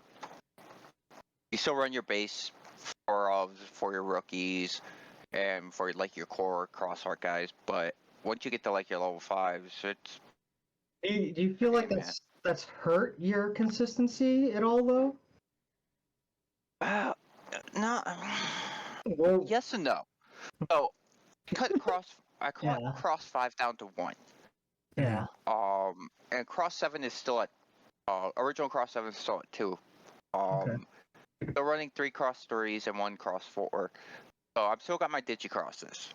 You still run your base for your rookies and for like your core crossheart guys, but once you get to like your level 5s, it's Do you feel like Hey, man. that's hurt your consistency at all though? no. Well, Yes and no. So cut I cut Yeah. cross 5 down to 1. yeah. And cross 7 is still at original cross 7 is still at 2. Okay. Still running 3 cross 3s and 1 cross 4. So I've still got my digicrosses.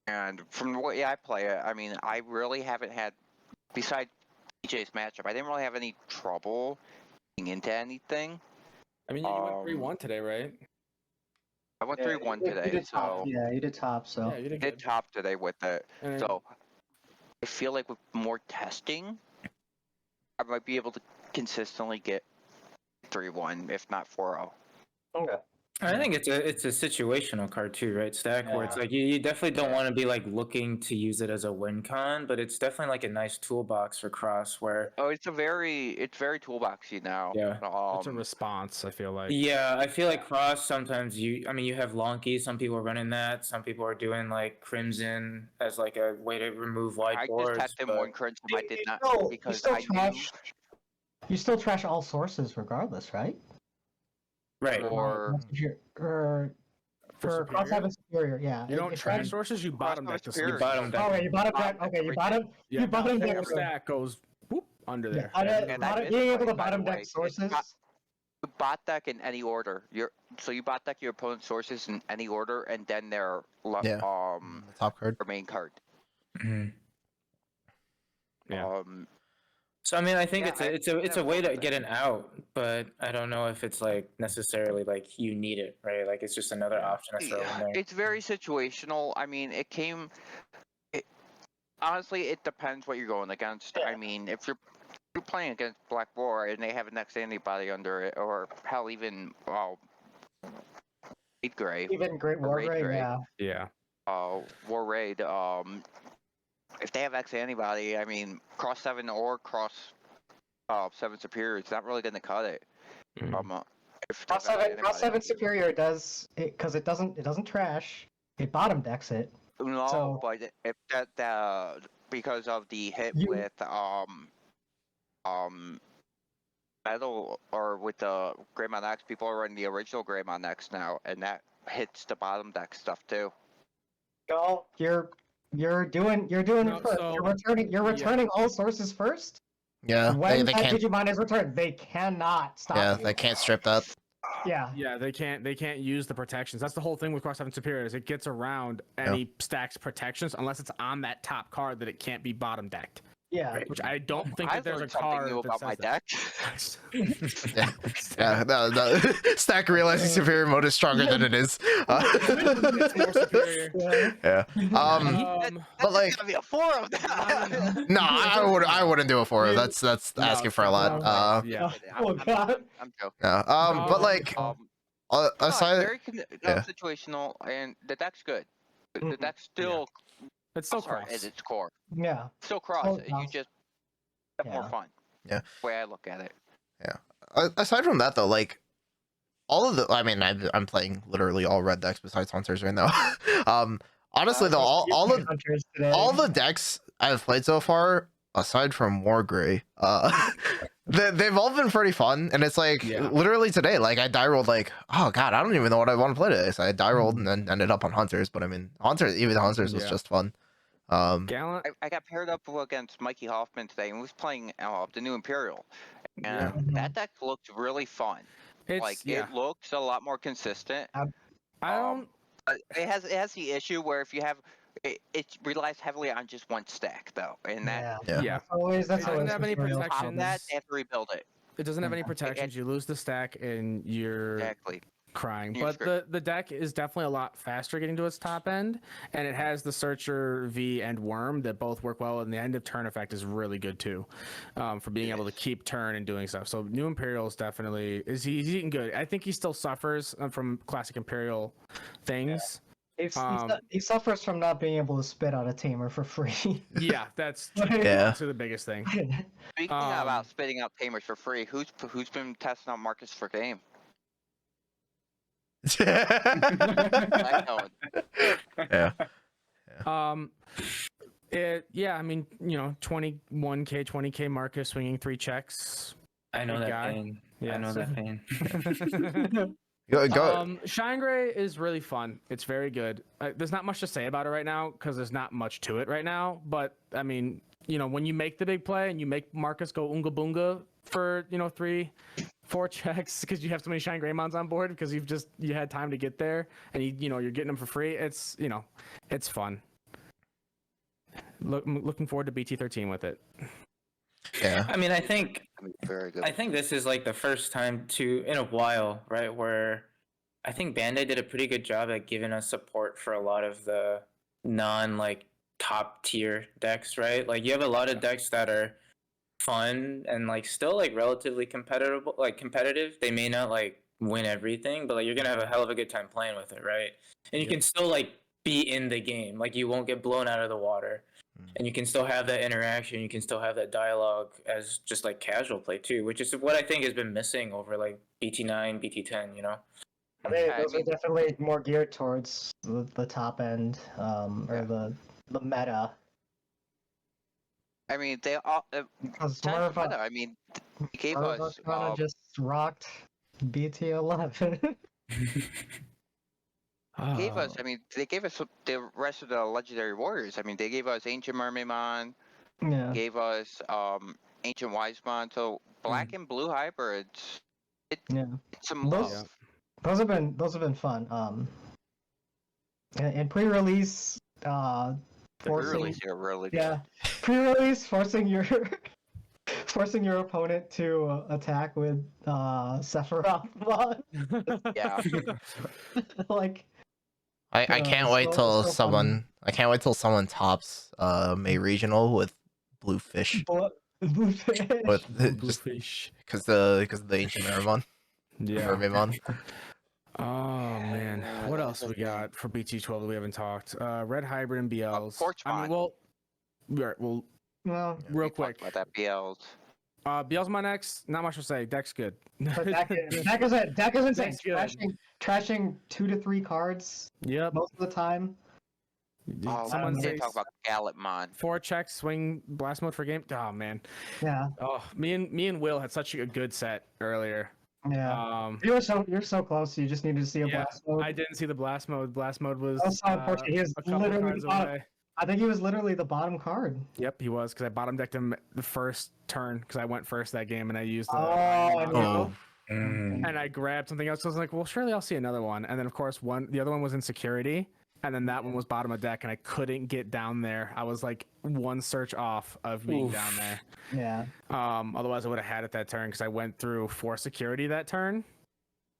And from the way I play it, I mean, I really haven't had, besides DJ's matchup, I didn't really have any trouble getting into anything. I mean, you went 3-1 today, right? I went Yeah, 3-1 you today, did top. so Yeah, you did top. So Yeah, you did did good. top today with it. And So I feel like with more testing, I might be able to consistently get 3-1, if not 4-0. okay. I think it's a situational card too, right, Stack? Where it's like you definitely don't want to be like looking to use it as a win con, but it's definitely like a nice toolbox for Cross where Oh, it's very toolboxy now. Yeah. it's a response, I feel like. yeah, I feel like Cross sometimes you have Lonky, some people are running that, some people are doing like Crimson as like a way to remove wide I just boards. tested but- one Crimson. I did not You because still I knew trash. You still trash all sources regardless, right? Right. for For For cross Superior? 7 superior, yeah. You don't If trash that- sources, you bottom deck to Superior. sleep. bottom deck. Oh, right, you bottom Bottom deck. deck Okay, you everything. bottom. Yeah, you bottom the deck. whole stack goes whoop under Yeah, there. And I missed being able to by the bottom deck way. It's sources. you bot deck in any order. You bot deck your opponent's sources in any order, and then their Yeah. the top card. their main card. Mhm. Yeah. So I mean, I think Yeah, it's a way to get an out, but I don't know if it's like necessarily like you need it, right? Like it's just another option to throw in there. It's very situational. I mean, honestly, it depends what you're going against. I mean, if you're playing against Black War and they have a next antibody under it, or hell, even Raid Gray, Even Great or War Raid Gray, Gray, yeah. War Raid, if they have X antibody, I mean, cross 7 or cross 7 superior, it's not really going to cut it. If they Cross have X 7, cross antibody. 7 superior does it because it doesn't trash. It bottom decks it. No, So- but if that because of the hit You- with metal or with the Greymon X, people are running the original Greymon X now, and that hits the bottom deck stuff too. No, you're doing No, it first. so- You're returning all sources first. Yeah, When they that can't. Digimon is returned, they cannot stop Yeah, you. they can't strip that. Yeah. Yeah, they can't use the protections. That's the whole thing with Cross 7 Superior is it gets around any stacks protections unless it's on that top card that it can't be bottom decked. Yeah. Right. Which I don't think I that there's a learned something card new that about says my that. deck. Yeah, yeah. No, Stack realizing superior mode is stronger than it is. It's more superior. Yeah. Yeah. Um, But like, Gonna be a 4 of that. no, I wouldn't do a 4. Yeah. That's No, asking for a it's lot. not. Yeah. Oh, God. I'm joking. Yeah. But like, No, it's aside, very yeah. situational, and the deck's good. The Mhm. deck's still It's still cross cross. at its core. Yeah. Still cross. Still You cross. just have more Yeah. fun. Yeah. The way I look at it. Aside from that though, like all of the, I mean, I'm playing literally all red decks besides hunters right now. Honestly though, Hunters today. all the decks I've played so far, aside from War Gray, they've all been pretty fun. And it's like literally today, like I die rolled like, oh god, I don't even know what I want to play today. So I die rolled and then ended up on hunters. But I mean, even hunters was just fun. Gallant. I got paired up against Mikey Hoffman today and was playing the new Imperial. Yeah. And that deck looked really fun. It's It looks a lot more consistent. I don't. But it has the issue where if you have it relies heavily on just one stack though, and that Yeah. That's It doesn't always have any the real on protections. that they have to rebuild it. It doesn't have any protections. You lose the stack and you're Exactly. crying. You're But the deck is definitely a lot faster getting to its top end, and it has the Searcher V and Worm that both work well, and the end of turn effect is really good too, for being able to keep turn and doing stuff. So New Imperial is definitely he's eating good. I think he still suffers from classic Imperial things. He suffers from not being able to spit out a tamer for free. Yeah, that's Yeah. honestly the biggest thing. Speaking about spitting out tamers for free, who's been testing out Marcus for game? I know. Yeah. I mean, 21k, 20k Marcus swinging 3 checks. I know Good that guy. pain. Yeah, I know so- that pain. Go. Shine Gray is really fun. It's very good. There's not much to say about it right now because there's not much to it right now. But I mean, when you make the big play and you make Marcus go unga boonga for 3-4 checks because you have so many Shine Greymons on board because you had time to get there and you're getting them for free. It's it's fun. Looking forward to BT-13 with it. Yeah. I mean, I think Very good. I think this is like the first time in a while, right, where I think Bandai did a pretty good job at giving us support for a lot of the top tier decks, right? Like you have a lot of decks that are fun and like still like relatively competitive. They may not like win everything, but like you're gonna have a hell of a good time playing with it, right? And you can still like be in the game, like you won't get blown out of the water. And you can still have that interaction. You can still have that dialogue as just like casual play too, which is what I think has been missing over like BT9, BT10. Those are definitely more geared towards the top end, or the meta. I mean, they all. Because I mean, they gave us. just rocked BT-11. Gave us. I mean, they gave us the rest of the legendary warriors. I mean, they gave us Ancient Mermaidmon. Yeah. Gave us Ancient Wisemon. So black and blue hybrids. It's some love. Yeah. Those have been fun. And pre-release, The forcing pre-release are really good. pre-release forcing your opponent to attack with Sephiroth mod. Yeah. Like I can't wait till someone. I can't wait till someone tops May Regional with blue fish. blue fish. Just because the ancient Mermaidmon. Yeah. Mermaidmon. Oh man, what else we got for BT-12 that we haven't talked? Red Hybrid and BLs. I mean, well, real quick. About that BLs. BL's my next. Not much to say. Deck's good. Deck is insane. Deck's good. Trashing 2 to 3 cards. Yep. Most of the time. Someone did talk about Gallantmon. 4 checks, swing blast mode for game. Oh man. Yeah. Oh, me and Will had such a good set earlier. Yeah. You're so close. You just needed to see a blast mode. I didn't see the blast mode. Blast mode was so unfortunate. He was a couple literally cards away. I think he was literally the bottom card. Yep, he was because I bottom decked him the first turn because I went first that game and I used the Oh, Iron and Combo, Mm. and I grabbed something else. So I was like, well, surely I'll see another one. And then of course the other one was in security, and then that one was bottom of deck, and I couldn't get down there. I was like one search off of being Oof. down there. Yeah. Otherwise I would have had it that turn because I went through 4 security that turn.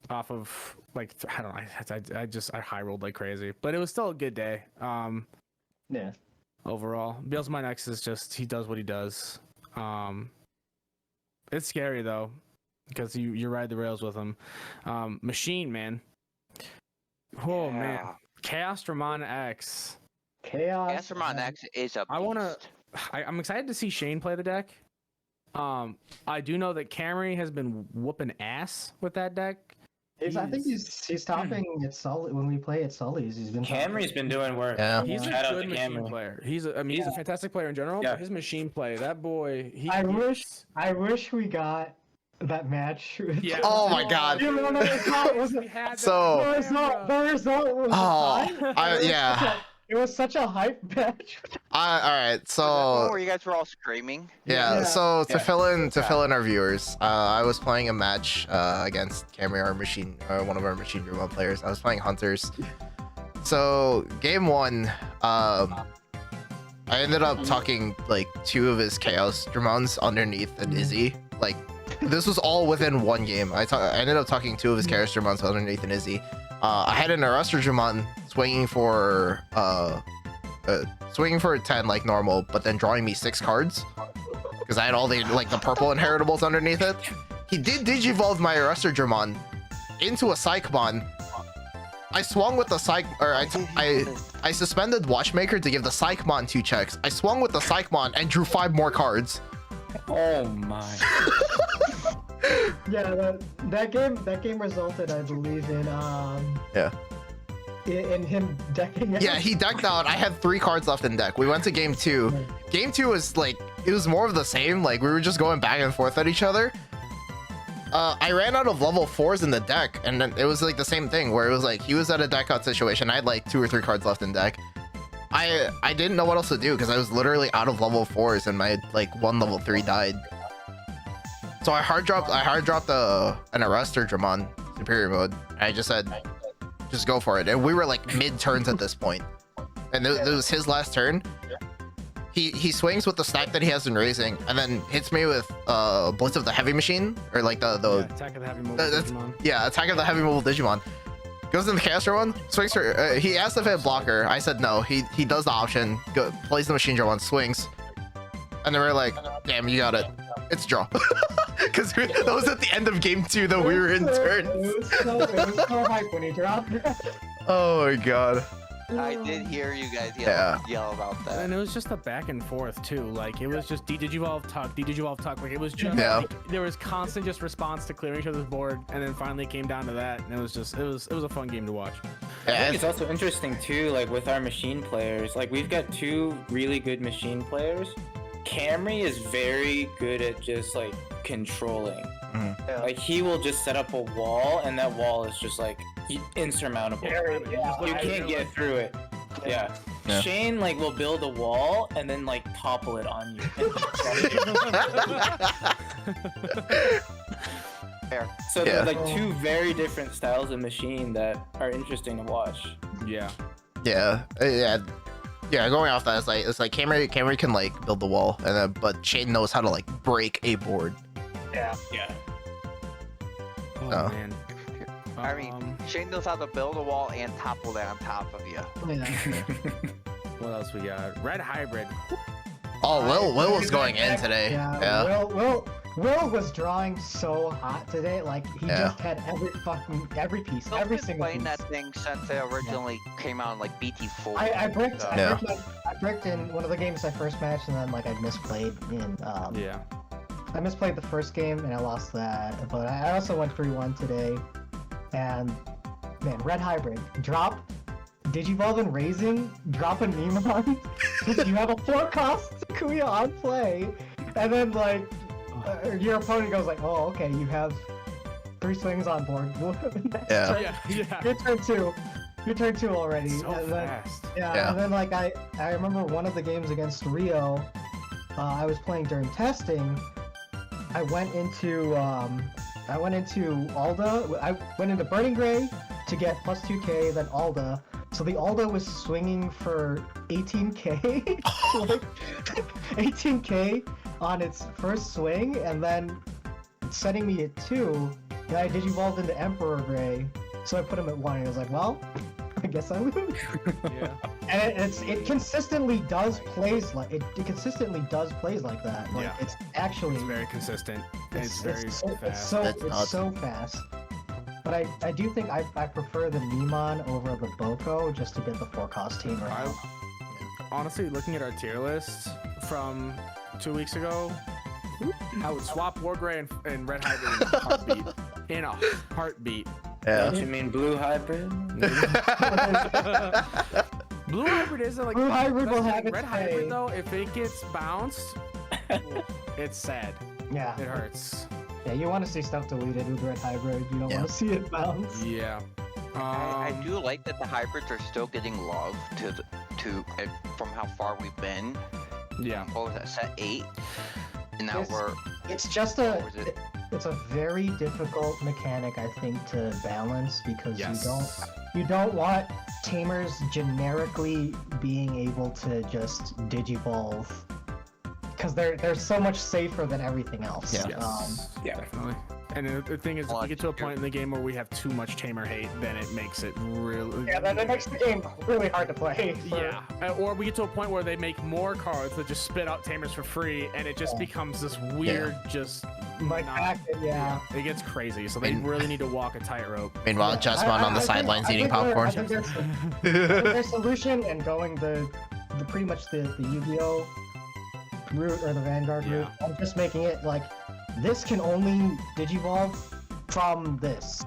Off of like I don't know, I high rolled like crazy, but it was still a good day. Yeah. Overall, Beals my next is just he does what he does. It's scary though because you ride the rails with him. Machine man. Oh man, Yeah. Chaos Dramon X. Chaos. Astronaut X is a beast. I'm excited to see Shane play the deck. I do know that Camry has been whooping ass with that deck. I think he's topping at Sully when we play at Sully's. He's been Camry's been doing work. Yeah. He's Shout a out good to machine Camry. player. He's a fantastic player in general. Yeah. But his machine play, that boy. I wish we got that match. Yeah. Oh my God. You know, it was We had that So- the result was Oh, yeah. It was such a hype match. All right. Was that the one So where you guys were all screaming? yeah. Yeah. So to Yeah. fill in our viewers, I was playing a match against Camry, our machine, one of our machine Digimon players. I was playing Hunters. So game 1, I ended up talking like 2 of his Chaos Dramons underneath an Izzy. Like this was all within one game. I ended up talking 2 of his Chaos Dramons underneath an Izzy. I had an Arrestor Dramon swinging for a 10 like normal, but then drawing me 6 cards because I had all the like the purple inheritables underneath it. He did Digivolve my Arrestor Dramon into a Psychmon. I swung with the Psych, or I suspended Watchmaker to give the Psychmon 2 checks. I swung with the Psychmon and drew 5 more cards. Oh my. Yeah, that game resulted, I believe, in in him decking out. Yeah, he decked out. I had 3 cards left in deck. We went to game 2. Game 2 was like, it was more of the same. Like we were just going back and forth at each other. I ran out of level 4s in the deck, and then it was like the same thing where it was like he was at a deck out situation. I had like 2 or 3 cards left in deck. I didn't know what else to do because I was literally out of level 4s and my like 1 level 3 died. So I hard dropped an Arrestor Dramon Superior Mode. I just said, just go for it. And we were like mid turns at this point, and it was his last turn. He swings with the stack that he has in raising, and then hits me with Blitz of the Heavy Machine, or like the Attack of the Heavy Mobile that's- Digimon. yeah, Attack of the Heavy Mobile Digimon. Goes in the caster one, swings for. He asked if I had blocker. I said no. He does the option. Plays the machine draw one, swings, and then we're like, damn, you got it. It's draw. Because that was at the end of game 2 that we were in turn. It was so hype when he dropped it. Oh my god. I did hear you guys yell about that. And it was just a back and forth too. Like it was just Digivolve tuck, Digivolve tuck. Like it was just Yeah. like, there was constant just response to clearing each other's board, and then finally it came down to that, and it was a fun game to watch. I Yeah, think it's also interesting too, like with our machine players. Like we've got 2 really good machine players. Camry is very good at just like controlling. Yeah. Like he will just set up a wall, and that wall is just like insurmountable. You can't get through it. Yeah. Yeah. Shane like will build a wall and then like topple it on you. Fair. So Yeah. they're like 2 very different styles of machine that are interesting to watch. Yeah. yeah. Going off that, it's like Camry can like build the wall, and then but Shane knows how to like break a board. Yeah. Oh No. man. I mean, Shane knows how to build a wall and topple it on top of you. Yeah. What else we got? Red Hybrid. Oh, Will was going in today. Yeah. Will was drawing so hot today. Like he Yeah. just had every piece, I've every been single playing piece. that thing since it originally came out in like BT-12. I bricked. So- I bricked in one of the games I first matched, and then like I misplayed in. Yeah. I misplayed the first game and I lost that, but I also went 3-1 today. And man, Red Hybrid drop, Digivolve and Raising, drop a Nemon. You have a 4-cost Kuya on play, and then like your opponent goes like, "Oh, okay, you have 3 swings on board." Next Yeah. turn, Yeah. Your turn 2. You turned 2 already. So and then, fast. yeah, and then like I remember one of the games against Rio, I was playing during testing. I went into Alda. I went into Burning Gray to get plus 2k, then Alda. So the Alda was swinging for 18k, like 18k on its first swing, and then setting me at 2. Then I digivolved into Emperor Gray, so I put him at 1. And I was like, well, I guess I lose. Yeah. And it consistently does plays like it consistently does plays like that. Like Yeah. it's actually It's very consistent. It's very so, fast. That's it's nuts. so fast. But I do think I prefer the Nemon over the Boko just to get the 4-cost team right now. Honestly, looking at our tier list from 2 weeks ago, I would swap Wargray and Red Hybrid in a heartbeat. In a heartbeat. Yeah. Don't you mean blue hybrid? Blue Hybrid isn't like Blue Hybrid will that's have the its Red day. Hybrid though. If it gets bounced, it's sad. Yeah, It hurts. yeah. You want to see stuff deleted with Red Hybrid. You don't Yeah. want to see it bounce. Yeah. I do like that the hybrids are still getting love from how far we've been. Yeah. What was that, set 8? And now Yes. we're It's just Or is it- it's a very difficult mechanic, I think, to balance because Yes. you don't want tamers generically being able to just digivolve because they're so much safer than everything else. Yeah. Yes. Yeah. Definitely. And the thing is, if Well, we get to a point in the game where we have too much tamer hate, then it makes it really. Yeah, that makes the game really hard to play. Yeah, or we get to a point where they make more cards that just spit out tamers for free, and it just Yeah. becomes this weird, just Like not- back, yeah. it gets crazy. So they And- really need to walk a tightrope. Meanwhile, Justmon on the sidelines eating popcorn. I think their solution and going the pretty much the Yu-Gi-Oh route or the Vanguard route, and just making it like this can only digivolve from this.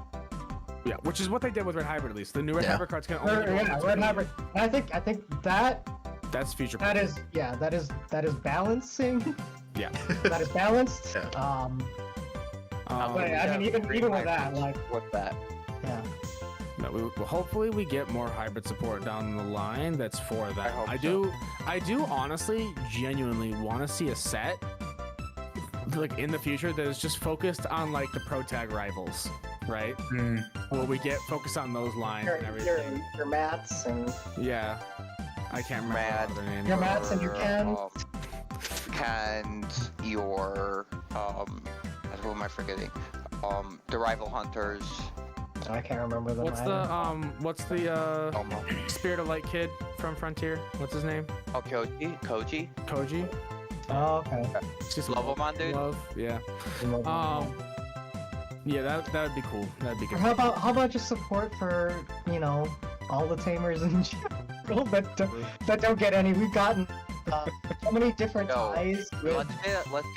Yeah, which is what they did with Red Hybrid at least. The new Red Yeah. Hybrid cards can only. go Yeah, to Red 2D. Hybrid. And I think that That's future. that is balancing. Yeah. That is balanced. Yeah. But I mean, even with that, like, with that. yeah. No, well, hopefully we get more hybrid support down the line. That's for that. hope I do honestly, genuinely want to see a set like in the future that is just focused on like the pro tag rivals, right? Mm. Where we get focused on those lines and everything. Your mats and Yeah, I can't remember Mad. all their names. Your mats and your cans. Cans, your who am I forgetting? The rival hunters. I can't remember them. What's either. the Spirit of Light kid from Frontier? What's his name? Oh, Koji. Koji. Oh, okay. It's just Levelmon dude? Love, yeah. Yeah, that would be cool. That'd be good. How about just support for all the tamers in general that don't get any? We've gotten so many different No, ties. With Let's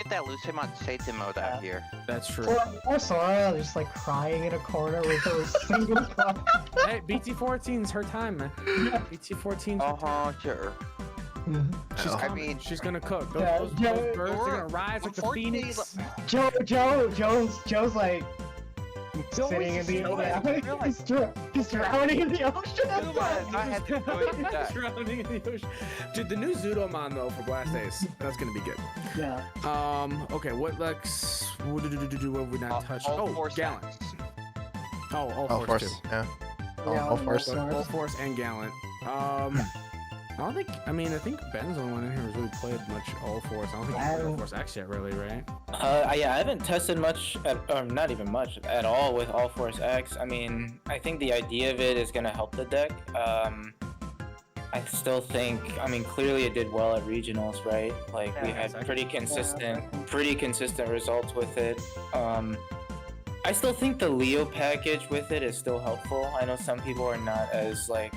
get that Lucimon Satan mode out here. That's true. poor Sora just like crying in a corner with her single cup. Hey, BT-14's her time, man. BT-14's her time. Sure. She's I coming. mean- She's gonna cook. Those, Yeah, those, yeah, those birds are or- gonna rise like the unfortunately, phoenix. Joe's like sitting in the ocean. He's drowning in the ocean. I had to do it with that. Drowning in the ocean. Dude, the new Zudomon though for Blast Ace, that's gonna be good. Yeah. Okay, what have we not touched? All Oh, four Gallant. stacks. Oh, all All force too. force. Yeah. Yeah, All force. All force and Gallant. I think Ben's the only one in here who's really played much all force. I don't think he's played all force X yet, really, right? Yeah, I haven't tested much, or not even much at all with All Force X. I mean, I think the idea of it is going to help the deck. I still think, clearly it did well at regionals, right? Like we Yeah, had exactly. pretty consistent results with it. I still think the Leo package with it is still helpful. I know some people are not as like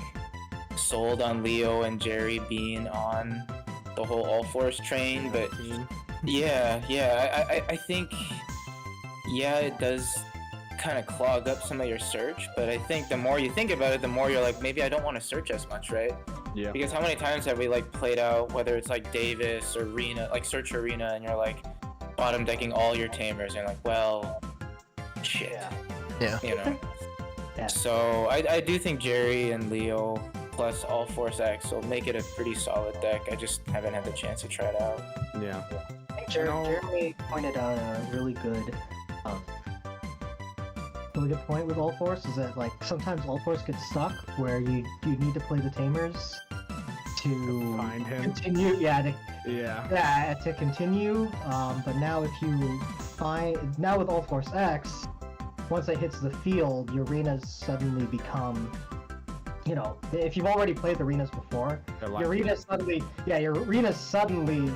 sold on Leo and Jerry being on the whole All Force train, but yeah, I think, yeah, it does kind of clog up some of your search, but I think the more you think about it, the more you're like, maybe I don't want to search as much, right? Yeah. Because how many times have we like played out, whether it's like Davis or Arena, like Search Arena, and you're like bottom decking all your tamers, and you're like, well, shit, Yeah. Yeah. you know? Yeah. So I do think Jerry and Leo plus All Force X will make it a pretty solid deck. I just haven't had the chance to try it out. Yeah. I think Jeremy pointed out a really good point with All Force is that like sometimes All Force gets stuck where you need to play the Tamers to Find him. continue. Yeah, Yeah. to continue. But now if you now with All Force X, once it hits the field, your arenas suddenly become, you know, if you've already played the arenas before, your arenas suddenly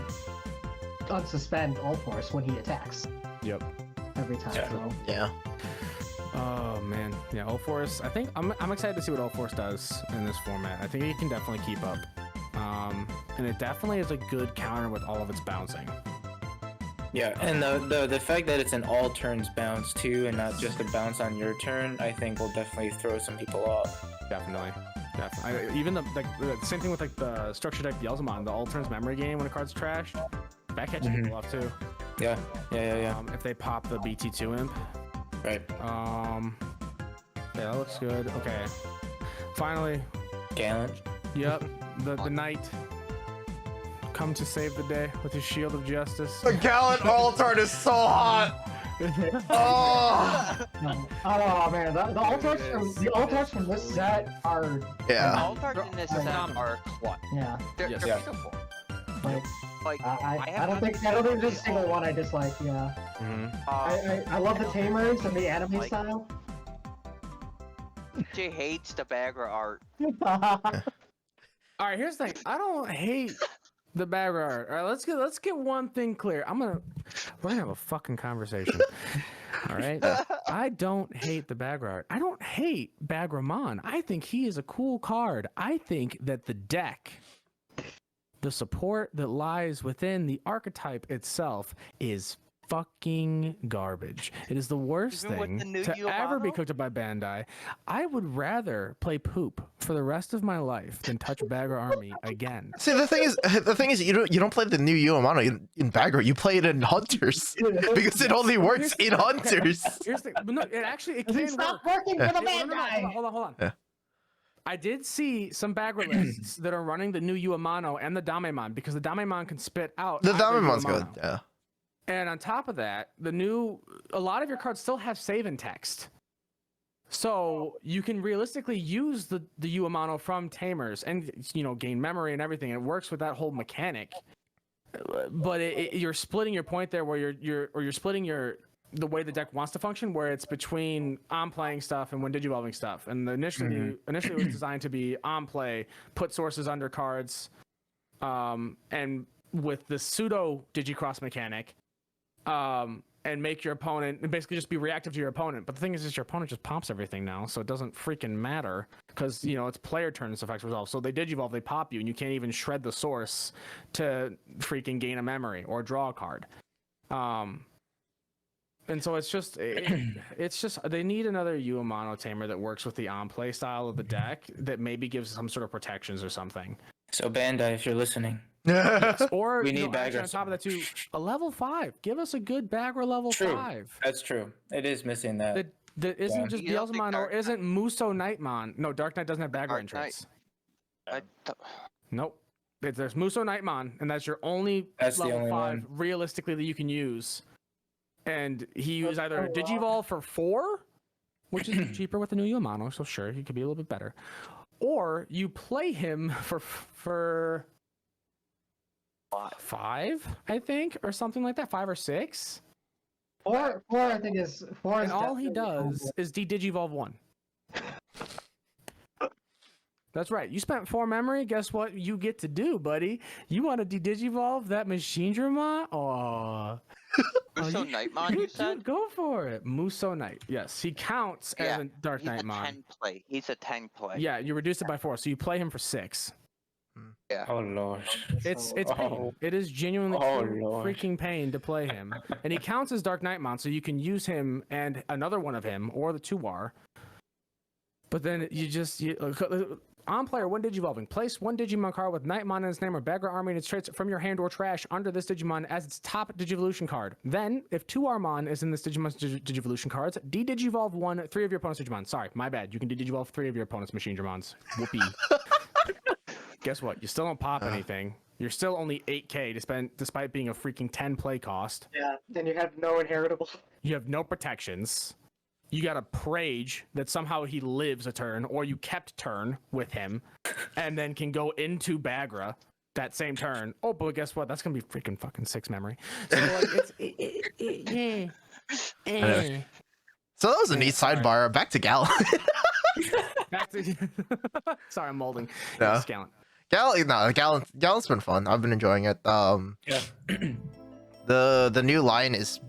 unsuspend All Force when he attacks. Yep. Every time. Yeah. So. Yeah. Oh man, yeah, All Force. I think I'm excited to see what All Force does in this format. I think it can definitely keep up, and it definitely is a good counter with all of its bouncing. Yeah, and the fact that it's an all turns bounce too, and not just a bounce on your turn, I think will definitely throw some people off. Definitely. Even the same thing with like the structure deck Yelzamon, the all turns memory game when a card's trashed, that catches people off too. Yeah. If they pop the BT-12 imp. Right. Yeah, that looks good. Okay. Finally. Gallant. Yep. The knight. Come to save the day with his shield of justice. The Gallant Altart is so hot. Oh. Oh man, the altars from this set are Yeah. All cards in this set are clutch. yeah. They're Yes. beautiful. Like Like I don't think there's a single one I dislike. Yeah. I love the Tamers and the anime Like- style. Jay hates the Bagra art. All right, here's the thing. I don't hate the bag art. All right, let's get one thing clear. We're gonna have a fucking conversation. All right. I don't hate the bag art. I don't hate Bagramon. I think he is a cool card. I think that the deck, the support that lies within the archetype itself is fucking garbage. It is the worst Even with thing the new to ever be Yamato? cooked up by Bandai. I would rather play poop for the rest of my life than touch Bagger Army again. See, the thing is, you don't play the new Yamano in Bagger. You play it in Hunters because it only works in Hunters. Here's the no, it Does it can stop work. working for the No, Bandai? hold on. Yeah. I did see some Bagger lists that are running the new Uamano and the Damemon because the Damemon can spit out. The either Damemon's good. Uamano. Yeah. And on top of that, a lot of your cards still have save in text. So you can realistically use the Uamano from Tamers and, you know, gain memory and everything. It works with that whole mechanic. But you're splitting your point there where you're splitting the way the deck wants to function, where it's between on playing stuff and when digivolving stuff. And initially it was designed to be on play, put sources under cards, and with the pseudo digicross mechanic, and make your opponent and basically just be reactive to your opponent. But the thing is your opponent just pomps everything now, so it doesn't freaking matter because, you know, it's player turns effects resolve. So they digivolve, they pop you, and you can't even shred the source to freaking gain a memory or draw a card. And so it's just they need another Uamano tamer that works with the on play style of the deck that maybe gives some sort of protections or something. So Bandai, if you're listening, Or We you need know, actually, Bagger. on top of that too, a level 5. Give us a good Bagger level True. 5. that's true. It is missing that. That isn't Yeah. just You don't think Beelzemon or Dark Knight- isn't Muso Nightmon. No, Dark Knight doesn't have Bagger Dark entrance. Nope. There's Muso Nightmon, and that's your only That's the level only 5 one. realistically that you can use. And he was either Digivolve for 4, which is cheaper with the new Yamano, so sure, he could be a little bit better. Or you play him for 5, I think, or something like that, 5 or 6. Four, I think is four. And is all he definitely does is de-Digivolve 1. That's right. You spent 4 memory. Guess what you get to do, buddy? You want to de-Digivolve that Machine Drama? Oh. Muso Nightmon, you said? Go for it. Muso Knight. Yes, he counts as Yeah, a Dark He's a Knightmon. 10 play. He's a 10 play. Yeah, you reduce it by 4, so you play him for 6. Oh lord. It's pain. Oh. It is genuinely Oh, true Lord. freaking pain to play him, and he counts as Dark Knightmon, so you can use him and another one of him or the 2R But then on player, when Digivolving, place one Digimon card with Nightmon in its name or background army and its traits from your hand or trash under this Digimon as its top Digivolution card. Then, if 2 Armon is in this Digimon's Digivolution cards, de-Digivolve 3 of your opponent's Digimon. Sorry, my bad. You can de-Digivolve 3 of your opponent's Machine Dramons. Whoopee. Guess what? You still don't pop anything. You're still only 8k to spend, despite being a freaking 10 play cost. Yeah, then you have no inheritable. You have no protections. You got a Prage that somehow he lives a turn, or you kept turn with him, and then can go into Bagra that same turn. Oh, but guess what? That's gonna be freaking fucking 6 memory. So like, So that was a neat sidebar. Back to Gallant. Back to sorry, I'm molding. Yeah. Yes, Gallant. Gallant's been fun. I've been enjoying it. Yeah. The new line is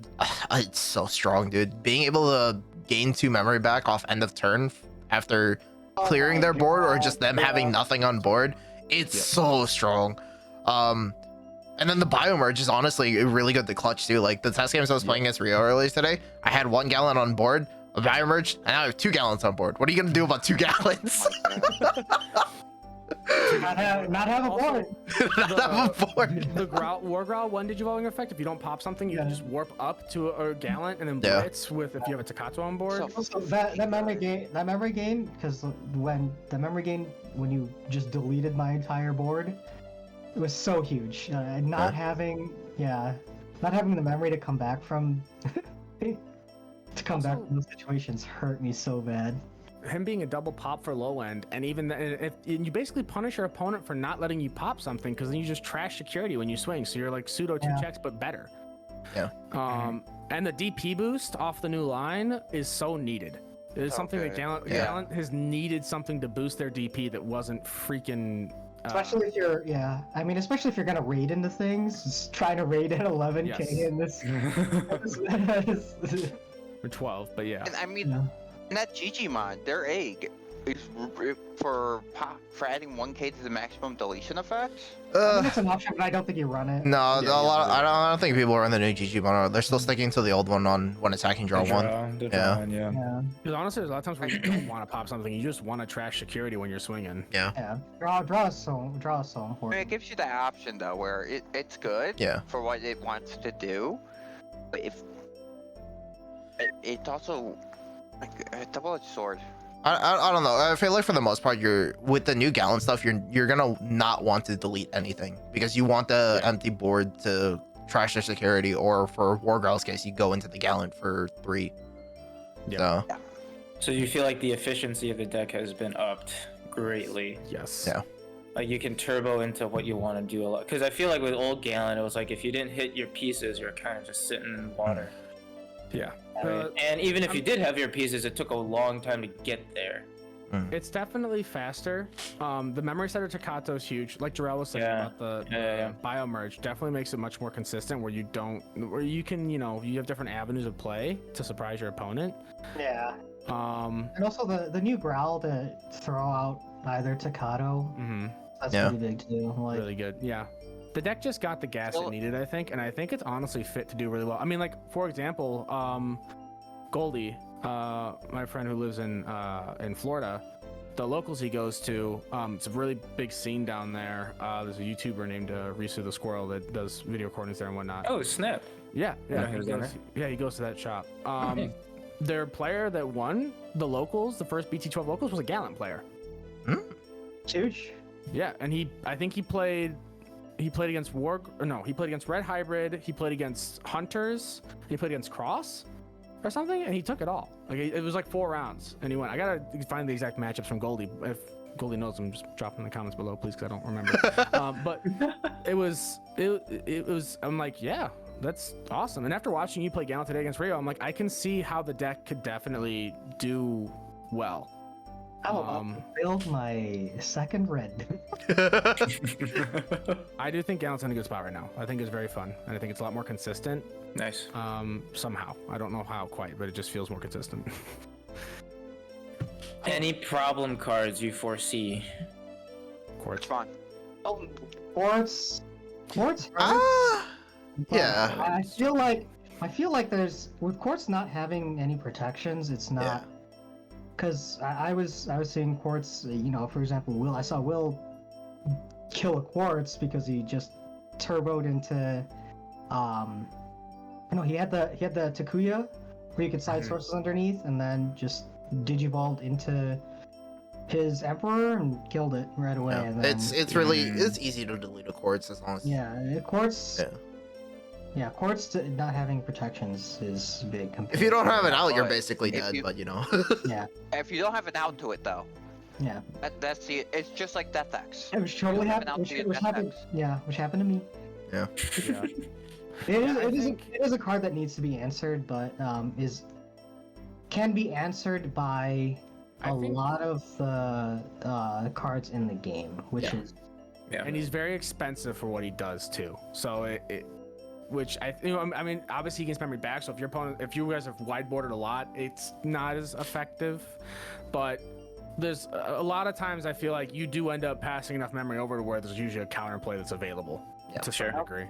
it's so strong, dude. Being able to gain 2 memory back off end of turn after clearing their board or just them having nothing on board, it's so strong. And then the biomerge is honestly really good to clutch too. Like the test games I was playing against Rio earlier today, I had 1 Gallant on board, a biomerge, and now I have 2 Gallants on board. What are you gonna do about 2 Gallants? Not have a board. Not have a board. The War Growl 1 Digivolving effect, if you don't pop something, you can just warp up to a Gallant and then blitz with if you have a Takato on board. Also, that memory game, because when you just deleted my entire board, it was so huge. Not having the memory to come back from back from those situations hurt me so bad. Him being a double pop for low end, and even and you basically punish your opponent for not letting you pop something, because then you just trash security when you swing, so you're like pseudo 2 checks but better. Yeah. And the DP boost off the new line is so needed. It is something that Gallant has needed something to boost their DP that wasn't freaking. Especially if you're, especially if you're gonna raid into things, just trying to raid at 11k in this. Or 12, but yeah. And I mean, that Digimon, their egg is for adding 1k to the maximum deletion effect. I think it's an option, but I don't think you run it. No, I don't think people run the new Digimon. They're still sticking to the old one on when attacking draw 1. Yeah. Because honestly, there's a lot of times where you don't want to pop something. You just want to trash security when you're swinging. Yeah. Draw is so important. I mean, it gives you that option though, where it's good. For what it wants to do, but if it's also like a double-edged sword. I don't know. I feel like for the most part, you're with the new Gallant stuff, you're gonna not want to delete anything because you want the empty board to trash their security, or for War Growl's case, you go into the Gallant for 3. So you feel like the efficiency of the deck has been upped greatly. Yes. Yeah. Like you can turbo into what you want to do a lot. Because I feel like with old Gallant, it was like if you didn't hit your pieces, you're kind of just sitting in water. Yeah. And even if you did have your pieces, it took a long time to get there. It's definitely faster. The memory setter Takato is huge. Like Jarrell was saying about the biomerge, definitely makes it much more consistent where you can, you have different avenues of play to surprise your opponent. Yeah. And also the new Growl to throw out either Takato. That's pretty big too. Like, really good. Yeah. The deck just got the gas it needed, I think, and I think it's honestly fit to do really well. I mean, like, for example, Goldie, my friend who lives in Florida, the locals he goes to, it's a really big scene down there. There's a YouTuber named Risu the Squirrel that does video recordings there and whatnot. Oh, snap. Yeah. He goes to that shop. Their player that won the locals, the first BT-12 locals, was a Gallant player. Huge. Yeah, and I think he played against he played against Red Hybrid, he played against Hunters, he played against Cross or something, and he took it all. Like it was like 4 rounds, and he went. I gotta find the exact matchups from Goldie. If Goldie knows them, just drop them in the comments below, please, because I don't remember. But it was. I'm like, yeah, that's awesome. And after watching you play Gallant today against Rio, I'm like, I can see how the deck could definitely do well. I'll build my second red. I do think Gallant's in a good spot right now. I think it's very fun, and I think it's a lot more consistent. Nice. Somehow. I don't know how quite, but it just feels more consistent. Any problem cards you foresee? It's fine. Quartz. Yeah. I feel like there's with Quartz not having any protections, it's not because I was seeing Quartz. You know, for example, I saw Will kill a Quartz because he just turboed into no, he had the Takuya where you could side sources underneath, and then just digivolved into his Emperor and killed it right away. Yeah. And then, It's really it's easy to delete a Quartz as long as Quartz. Yeah. Yeah, Quartz not having protections is big. If you don't have an out, you're But basically if dead. you- But you know. Yeah, If you don't have an out to it though, yeah. that's the. It's just like Death X. It was totally You don't have an happened. out Which, to your which Death happened. X. Yeah, which happened to me. Yeah. Yeah. It is a card that needs to be answered, but can be answered by I a think- lot of the cards in the game, which Yeah. is Yeah. And he's very expensive for what he does too. So which I mean, obviously he gets memory back. So if you guys have wideboarded a lot, it's not as effective. But there's a lot of times I feel like you do end up passing enough memory over to where there's usually a counterplay that's available to a certain degree.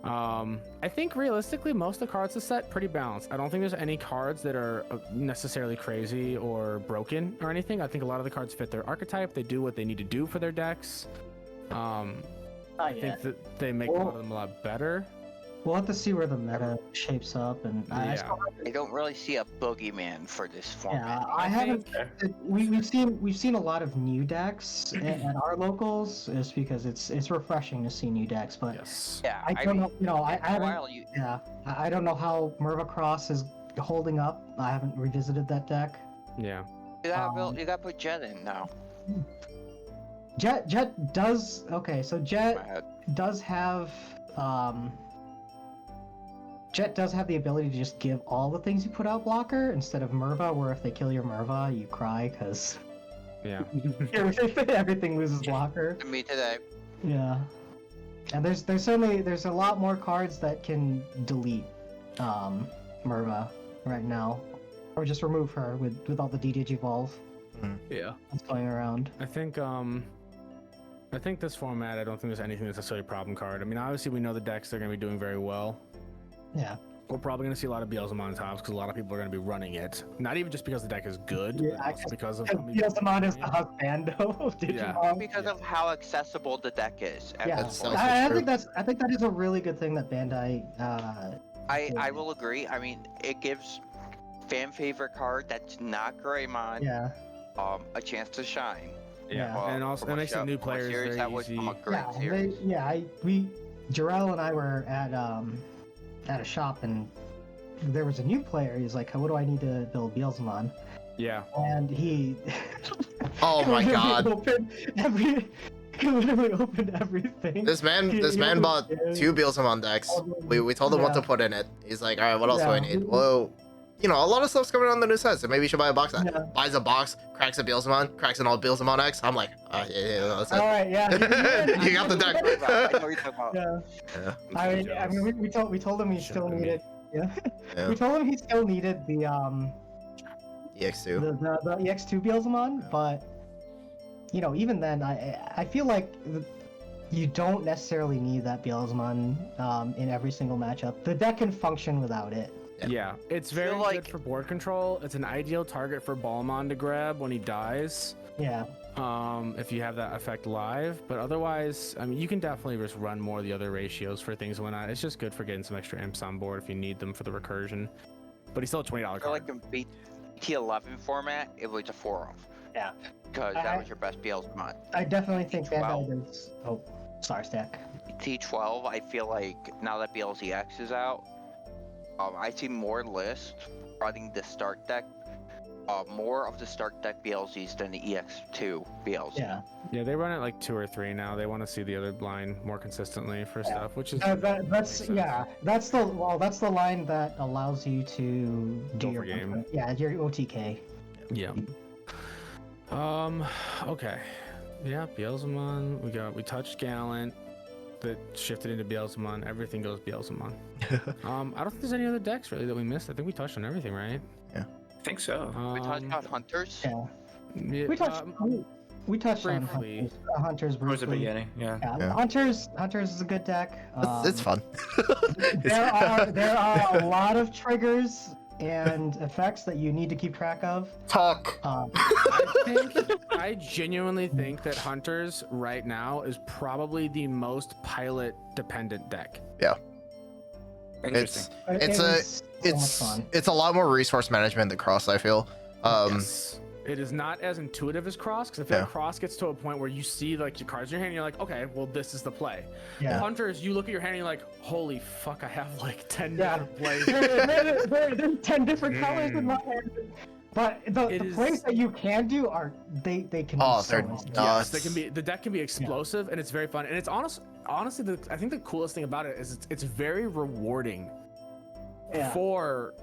I think realistically most of the cards in the set pretty balanced. I don't think there's any cards that are necessarily crazy or broken or anything. I think a lot of the cards fit their archetype. They do what they need to do for their decks. I not think yet. that they make a lot of them a lot better. We'll have to see where the meta shapes up, and I Yeah. I don't really see a boogeyman for this format. yeah, I haven't. We've seen a lot of new decks at our locals, just because it's refreshing to see new decks. But Yes. Yeah, I don't know. You know, I after a haven't. while, you, Yeah, I don't know how Merva Cross is holding up. I haven't revisited that deck. Yeah. you gotta put Jet in now. Jet does okay. So My Jet head. does have Jet does have the ability to just give all the things you put out blocker instead of Merva, where if they kill your Merva, you cry because Yeah. everything loses blocker. Me today. Yeah, and there's a lot more cards that can delete Merva right now, or just remove her with all the Digivolve Yeah. that's going around. I think this format, I don't think there's anything that's necessarily a problem card. I mean, obviously we know the decks they're going to be doing very well. Yeah. We're probably going to see a lot of Beelzemon tops because a lot of people are going to be running it. Not even just because the deck is good, Yeah, but also because of Beelzemon is the husbando of Yeah. Digimon. Because of how accessible the deck is. at Yeah, this That's point. also I true. think that is a really good thing that Bandai. I will agree. I mean, it gives fan favorite card that's not Greymon Yeah, a chance to shine. Yeah, Yeah. and also From it a makes the show- new from a players series very that was easy. from a great yeah, series. Jarrell and I were at a shop, and there was a new player. He's like, "What do I need to build Beelzemon?" Yeah, And he Oh my literally god. he literally opened everything. This man bought 2 Beelzemon decks. We told him what to put in it. He's like, all right, what else do I Yeah. need? Well, you know, a lot of stuff's coming on the new set, so maybe you should buy a box set. Yeah. Buys a box, cracks a Beelzemon, cracks an all Beelzemon X. I'm like, yeah, that's it. All right, yeah. You got the deck. I know what you're talking about. Yeah. Yeah. I mean, we told him he Should've still been me. needed. Yeah. Yeah. We told him he still needed the EX2. the EX2 Beelzemon, but you know, even then, I feel like you don't necessarily need that Beelzemon in every single matchup. The deck can function without it. yeah. It's Feel very like- good for board control. It's an ideal target for Balmon to grab when he dies. Yeah. If you have that effect live, but otherwise, I mean, you can definitely just run more of the other ratios for things and whatnot. It's just good for getting some extra imps on board if you need them for the recursion. But he's still a $20 I card. feel like in BT-11 format, it was a 4-off. Yeah. Because that was your best Beelzemon. I definitely think Well- Bandai does. Oh, sorry, Stack. BT-12, I feel like now that BLZX is out, I see more lists running the start deck, more of the start deck BLZs than the EX2 BLZ. Yeah. Yeah, they run it like 2 or 3 now. They want to see the other line more consistently for stuff, which is That's makes sense. yeah. That's the line that allows you to do Go your for game. Yeah, your OTK. Yeah. Okay. Yeah, Beelzemon. We touched Gallant. That shifted into Beelzemon. Everything goes Beelzemon. I don't think there's any other decks really that we missed. I think we touched on everything, right? I think so. We talked about Hunters. Yeah. Yeah, We touched on briefly. Hunters Towards the briefly. beginning, yeah. Yeah, Yeah. Hunters is a good deck. It's fun. There are a lot of triggers and effects that you need to keep track of. Talk. I genuinely think that Hunters right now is probably the most pilot dependent deck. Interesting. It's a lot more resource management than Cross, I feel. Yes. It is not as intuitive as Cross, because I feel Yeah. like Cross gets to a point where you see like your cards in your hand and you're like, okay, well this is the play. Yeah. Hunters, you look at your hand and you're like, holy fuck, I have like 10 Yeah. different plays. There's 10 different colors in my hand. But the is- plays that you can do are they can be so they're insane. nuts. Yes, the deck can be explosive and it's very fun. And it's honestly, I think the coolest thing about it is it's very rewarding Yeah. for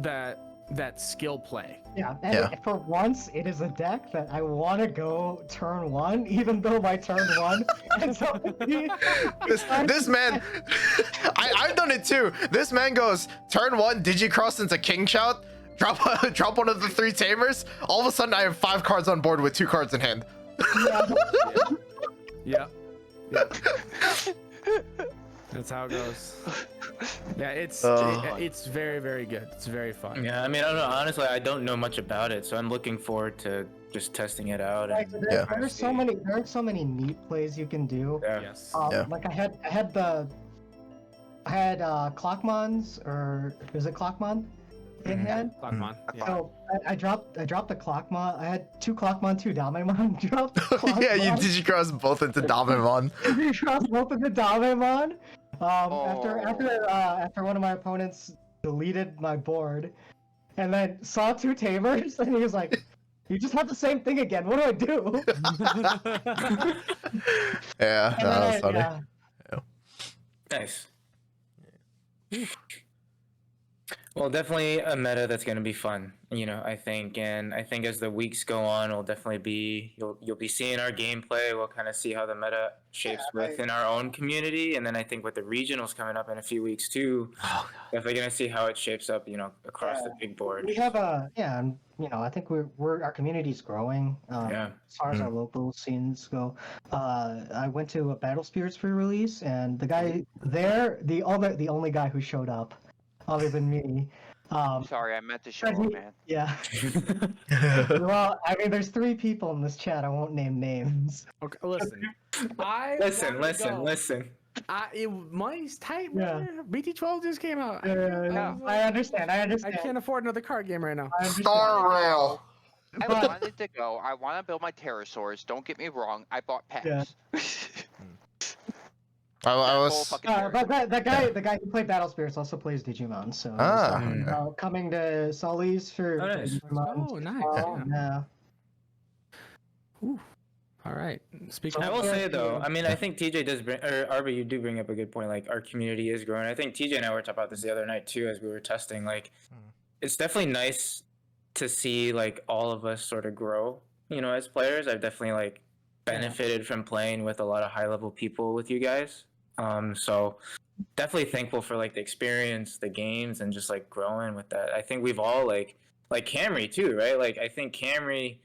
that skill play. Yeah, and Yeah. for once, it is a deck that I want to go turn 1, even though my turn 1 ends up being... This man, I've done it too. This man goes turn 1, Digicross into King Shout, drop one of the 3 tamers. All of a sudden, I have 5 cards on board with 2 cards in hand. Yeah. That's how it goes. Yeah, it's very, very good. It's very fun. Yeah, I mean, I don't know. Honestly, I don't know much about it, so I'm looking forward to just testing it out. Like, And, there are so many neat plays you can do. yeah. Yes. Yeah. Like I had Clockmons, or is it Clockmon in hand? Clockmon. Yeah. So I dropped the Clockmon. I had 2 Clockmon, 2 Damemon. Dropped Clockmon. Yeah, you Digicross both into Damemon. Digicross both of the Damemon. After one of my opponents deleted my board, and then saw 2 tamers, and he was like, "You just have the same thing again. What do I do?" Yeah, And that was then funny. Nice. Well, definitely a meta that's going to be fun, I think. And I think as the weeks go on, we'll definitely be, you'll be seeing our gameplay. We'll kind of see how the meta shapes within our own community. And then I think with the regionals coming up in a few weeks too, definitely going to see how it shapes up, across the big board. We have I think our community's growing. Yeah. As far as our local scenes go, I went to a Battle Spirits pre-release, and the guy there, the only guy who showed up, other than me. Sorry, I meant to show But up, he- man. Yeah. Well, I mean, there's 3 people in this chat. I won't name names. Okay, listen. Listen. Money's tight, Yeah. man. BT-12 just came out. I understand. I can't afford another card game right now. I understand. Star Rail. I wanted to go. I want to build my pterosaurs. Don't get me wrong. I bought pets. Yeah. I Whole was. fucking But the guy who played Battle Spirits also plays Digimon, so coming to Sully's for Oh, nice. Digimon. Oh, nice. Oh, Yeah. yeah. All right. Speaking I of will say though, I mean, I think TJ does bring, or Arby, you do bring up a good point. Like, our community is growing. I think TJ and I were talking about this the other night too, as we were testing. Like, it's definitely nice to see like all of us sort of grow. As players, I've definitely like benefited from playing with a lot of high level people with you guys. So definitely thankful for like the experience, the games, and just like growing with that. I think we've all like Camry too, right? Like, I think Camry's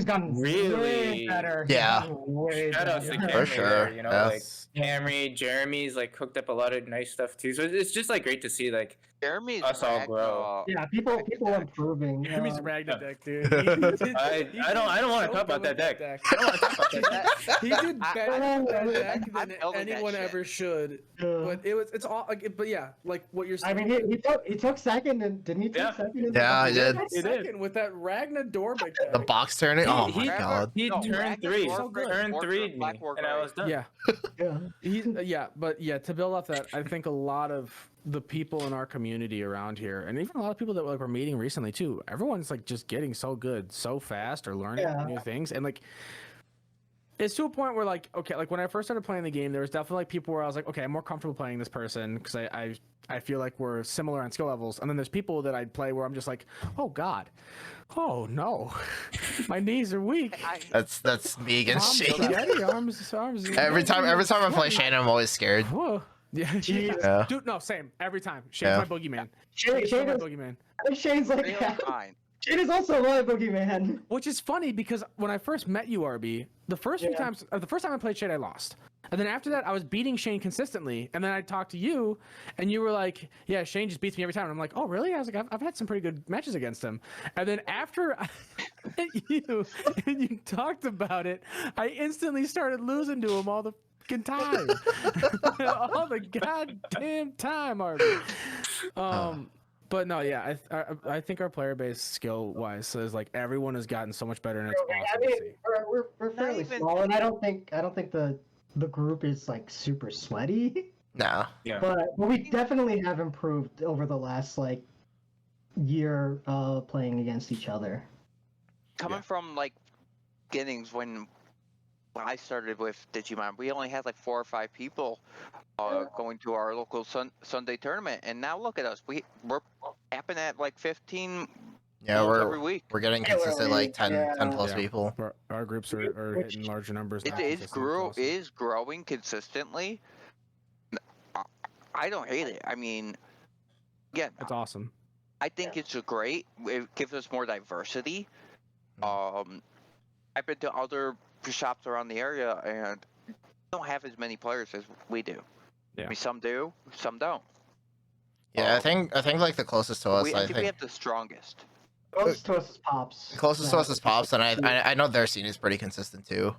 gotten Really- way better. Yeah. He's gotten way shout out to better. Camry For sure, there, yeah. like Camry, Jeremy's like cooked up a lot of nice stuff too. So it's just like great to see like Jeremy's Us all back, grow. Yeah, people improving. Jimmy's um, Ragnar yeah. deck, dude. I don't want to talk about that deck. I don't want to talk about that deck. He did better with that deck I'm than building that anyone shit. ever should. But it's all like, but yeah, like what you're I saying. mean, he took second, and didn't he take Yeah. second? in Yeah, the- he did. got He did. second with that Ragnar Dorbeck deck. The box turning. Oh my he- god. He No, turned Ragnar 3, Dorf versus turned Orc 3 versus me, Black War and I Guy. was done. Yeah. Yeah. But to build off that, I think a lot of the people in our community around here, and even a lot of people that like were meeting recently too, everyone's like just getting so good so fast or learning Yeah. new things, and like it's to a point where like, okay, like when I first started playing the game, there was definitely like people where I was like, okay, I'm more comfortable playing this person because I feel like we're similar on skill levels, and then there's people that I'd play where I'm just like, oh god, oh no, my knees are weak. That's me against Arms, Shane. spaghetti, arms. Every time I play Shane, I'm always scared. Whoa. Yeah, Yeah. dude, no, same every time. Shane's Yeah. my boogeyman. Shane, Shane's my is, boogeyman. Shane's like, Really fine. Shane is also my boogeyman. Which is funny because when I first met you, RB, the first few Yeah. times, the first time I played Shade, I lost. And then after that, I was beating Shane consistently. And then I talked to you, and you were like, "Yeah, Shane just beats me every time." And I'm like, "Oh, really?" I was like, "I've had some pretty good matches against him." And then after I met you and you talked about it, I instantly started losing to him all the fucking time, all the goddamn time, Arby. But no, yeah, I think our player base skill wise is like everyone has gotten so much better, and it's awesome to see. We're fairly even- small, and I don't think the group is like super sweaty, No. Yeah. but we definitely have improved over the last like year playing against each other. Coming from like beginnings when I started with Digimon, we only had like 4 or 5 people going to our local Sunday tournament, and now look at us. We're tapping at like 15 Yeah, every week. we're getting Yeah, consistent like 10 yeah. 10 plus Yeah. people. Our groups are hitting larger numbers. It now is consistently. It's awesome. is growing consistently. I don't hate it. I mean, yeah, It's awesome. I think it's a great. It gives us more diversity. I've been to other shops around the area and don't have as many players as we do. Yeah. I mean, some do, some don't. Yeah, I think like the closest to us, I I think we have the strongest. Closest to us is Pops. closest to us is Pops, and I know their scene is pretty consistent too.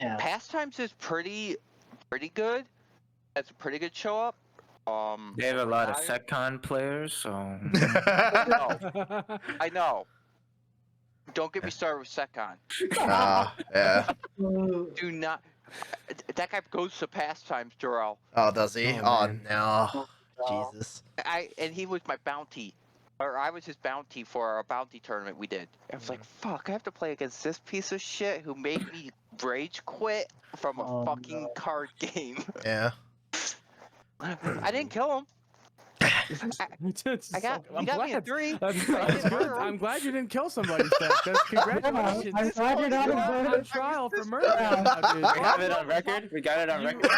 Yeah. Pastimes is pretty good. That's a pretty good show up. They have a lot of I- Secon players, so I know. Don't get me started with Secon. Yeah. Do not. That guy goes to Pastimes, Jarrell. Oh, does he? Oh, Oh, man. no. Jesus. And he was my bounty, or I was his bounty for a bounty tournament we did. I was like, fuck, I have to play against this piece of shit who made me rage quit from a Oh, fucking no. card game. Yeah. I didn't kill him. I got I'm he got me a glad. 3. That's I didn't good. murder him. I'm glad you didn't kill somebody, Steph. 'Cause congratulations. I'm glad you're not You're involved. on trial for murder. now, dude. we have it on record. We got it on record.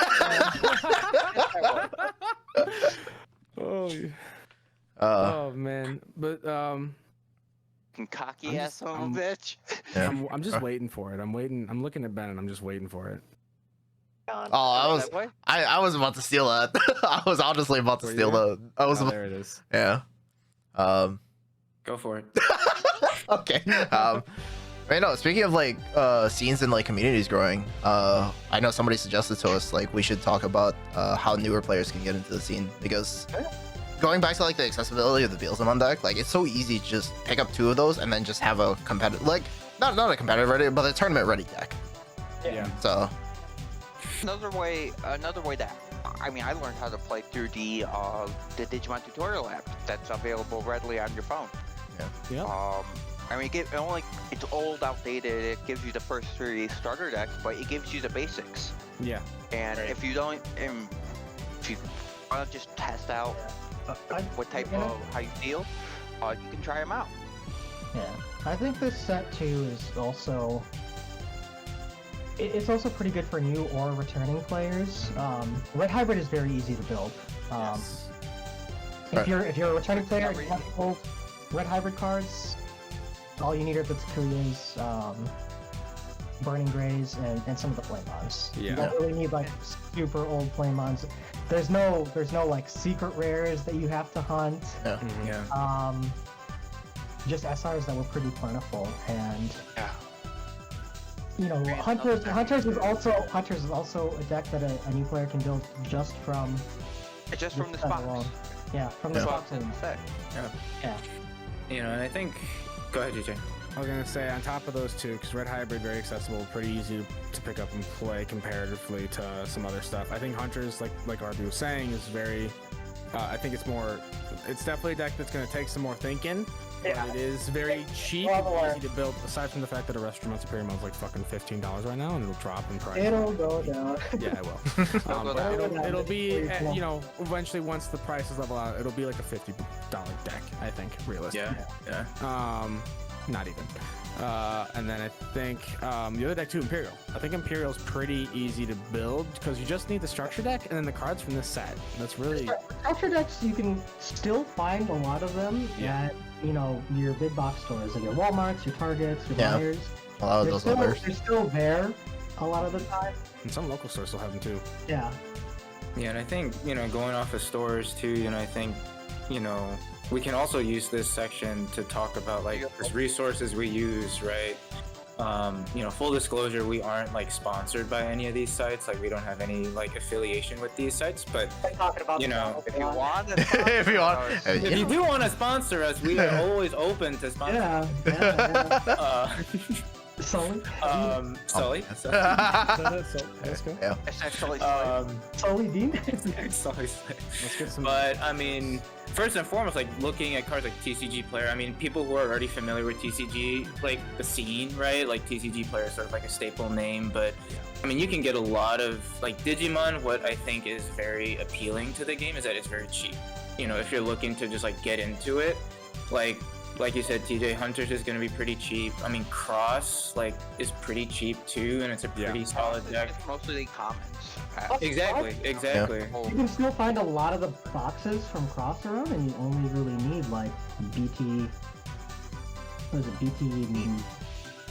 Oh, yeah. Uh, Oh man, but Fucking cocky I'm ass just- son of a I'm- bitch. yeah. I'm just waiting for it. I'm waiting. I'm looking at Ben and I'm just waiting for it. Oh, That way? I was about to steal that. I was honestly about to Were steal you? that. I was Oh, about, there it is. yeah. Go for it. Okay. Right, no, speaking of like scenes and like communities growing, I know somebody suggested to us like we should talk about how newer players can get into the scene, because going back to like the accessibility of the Beelzemon deck, like it's so easy to just pick up 2 of those and then just have a competitive, like not a competitive ready, but a tournament ready deck. Yeah. So Another way that I mean I learned how to play through the Digimon tutorial app that's available readily on your phone. Yeah. I mean it's old, outdated. It gives you the first 3 starter decks, but it gives you the basics. Yeah. And Right. if you don't, if you want to just test out what type of how you feel, you can try them out. Yeah, I think this set too is also. It's also pretty good for new or returning players. Red Hybrid is very easy to build. Yes. If you're a returning player and you have old Red Hybrid cards, all you need are the Takuyas, Burning Greys, and some of the Flamons. Yeah. You don't really need like super old Flamons. There's no like secret rares that you have to hunt. Mhm. Yeah. Just SRs that were pretty plentiful, and Yeah. you know, Great. Hunters is also a deck that a new player can build just from Just from the set box. alone. Yeah, from the Yeah. box in alone. the set. Yeah. You know, and I think. Go ahead, JJ. I was gonna say on top of those 2, because Red Hybrid very accessible, pretty easy to pick up and play comparatively to some other stuff. I think Hunters, like RB was saying, is very. I think it's definitely a deck that's gonna take some more thinking. But it is very cheap and easy to build. Aside from the fact that a Restaurant Superior is like fucking $15 right now, and it'll drop in price. It'll go down. Yeah, it will. go But down. it'll be, you know, eventually once the prices level out, it'll be like a $50 deck, I think, realistically. Yeah. Yeah. Not even. And then I think the other deck too, Imperial. I think Imperial's pretty easy to build because you just need the structure deck and then the cards from this set. That's really Structure decks, you can still find a lot of them Yeah. at, you know, your big box stores, like your Walmarts, your Targets, your Yeah. Myers. a lot of those numbers. They're still there a lot of the time. And some local stores still have them too. Yeah. Yeah, and I think, going off of stores too, I think, we can also use this section to talk about like the resources we use, right? Full disclosure, we aren't like sponsored by any of these sites. Like we don't have any like affiliation with these sites, but Talking about If you want, If you want, if you do want to sponsor us, we are always open to sponsor. Yeah. Sully. Sully. So, let's go. Yeah. essentially, Sully Dean. Sully. Let's get some. But I mean, first and foremost, like looking at cards like TCG Player, I mean, people who are already familiar with TCG, like the scene, right? Like TCG Player is sort of like a staple name, but I mean, you can get a lot of like Digimon. What I think is very appealing to the game is that it's very cheap. If you're looking to just like get into it, like you said, TJ, Hunters is going to be pretty cheap. I mean, Cross is pretty cheap too, and it's a pretty solid deck. it's mostly the commons. Exactly. You can still find a lot of the boxes from Cross around, and you only really need like BT. What is it? BT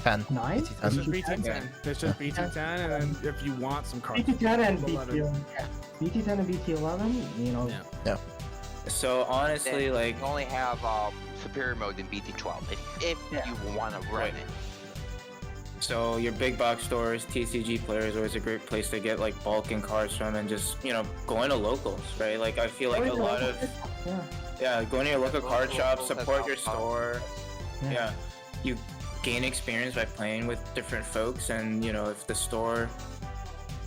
10. 9? BT10. It's just BT10. It's just BT10, and then if you want some cards. BT10 and BT11. BT10 and BT11. Yeah. So honestly, Then like you only have superior mode in BT-12 if you want to run Right. it. So your big box stores, TCG Player is always a great place to get like bulk and cards from, and just going to locals, right? Like I feel like a lot of going to your local card shop, support your store. Yeah, you gain experience by playing with different folks, and if the store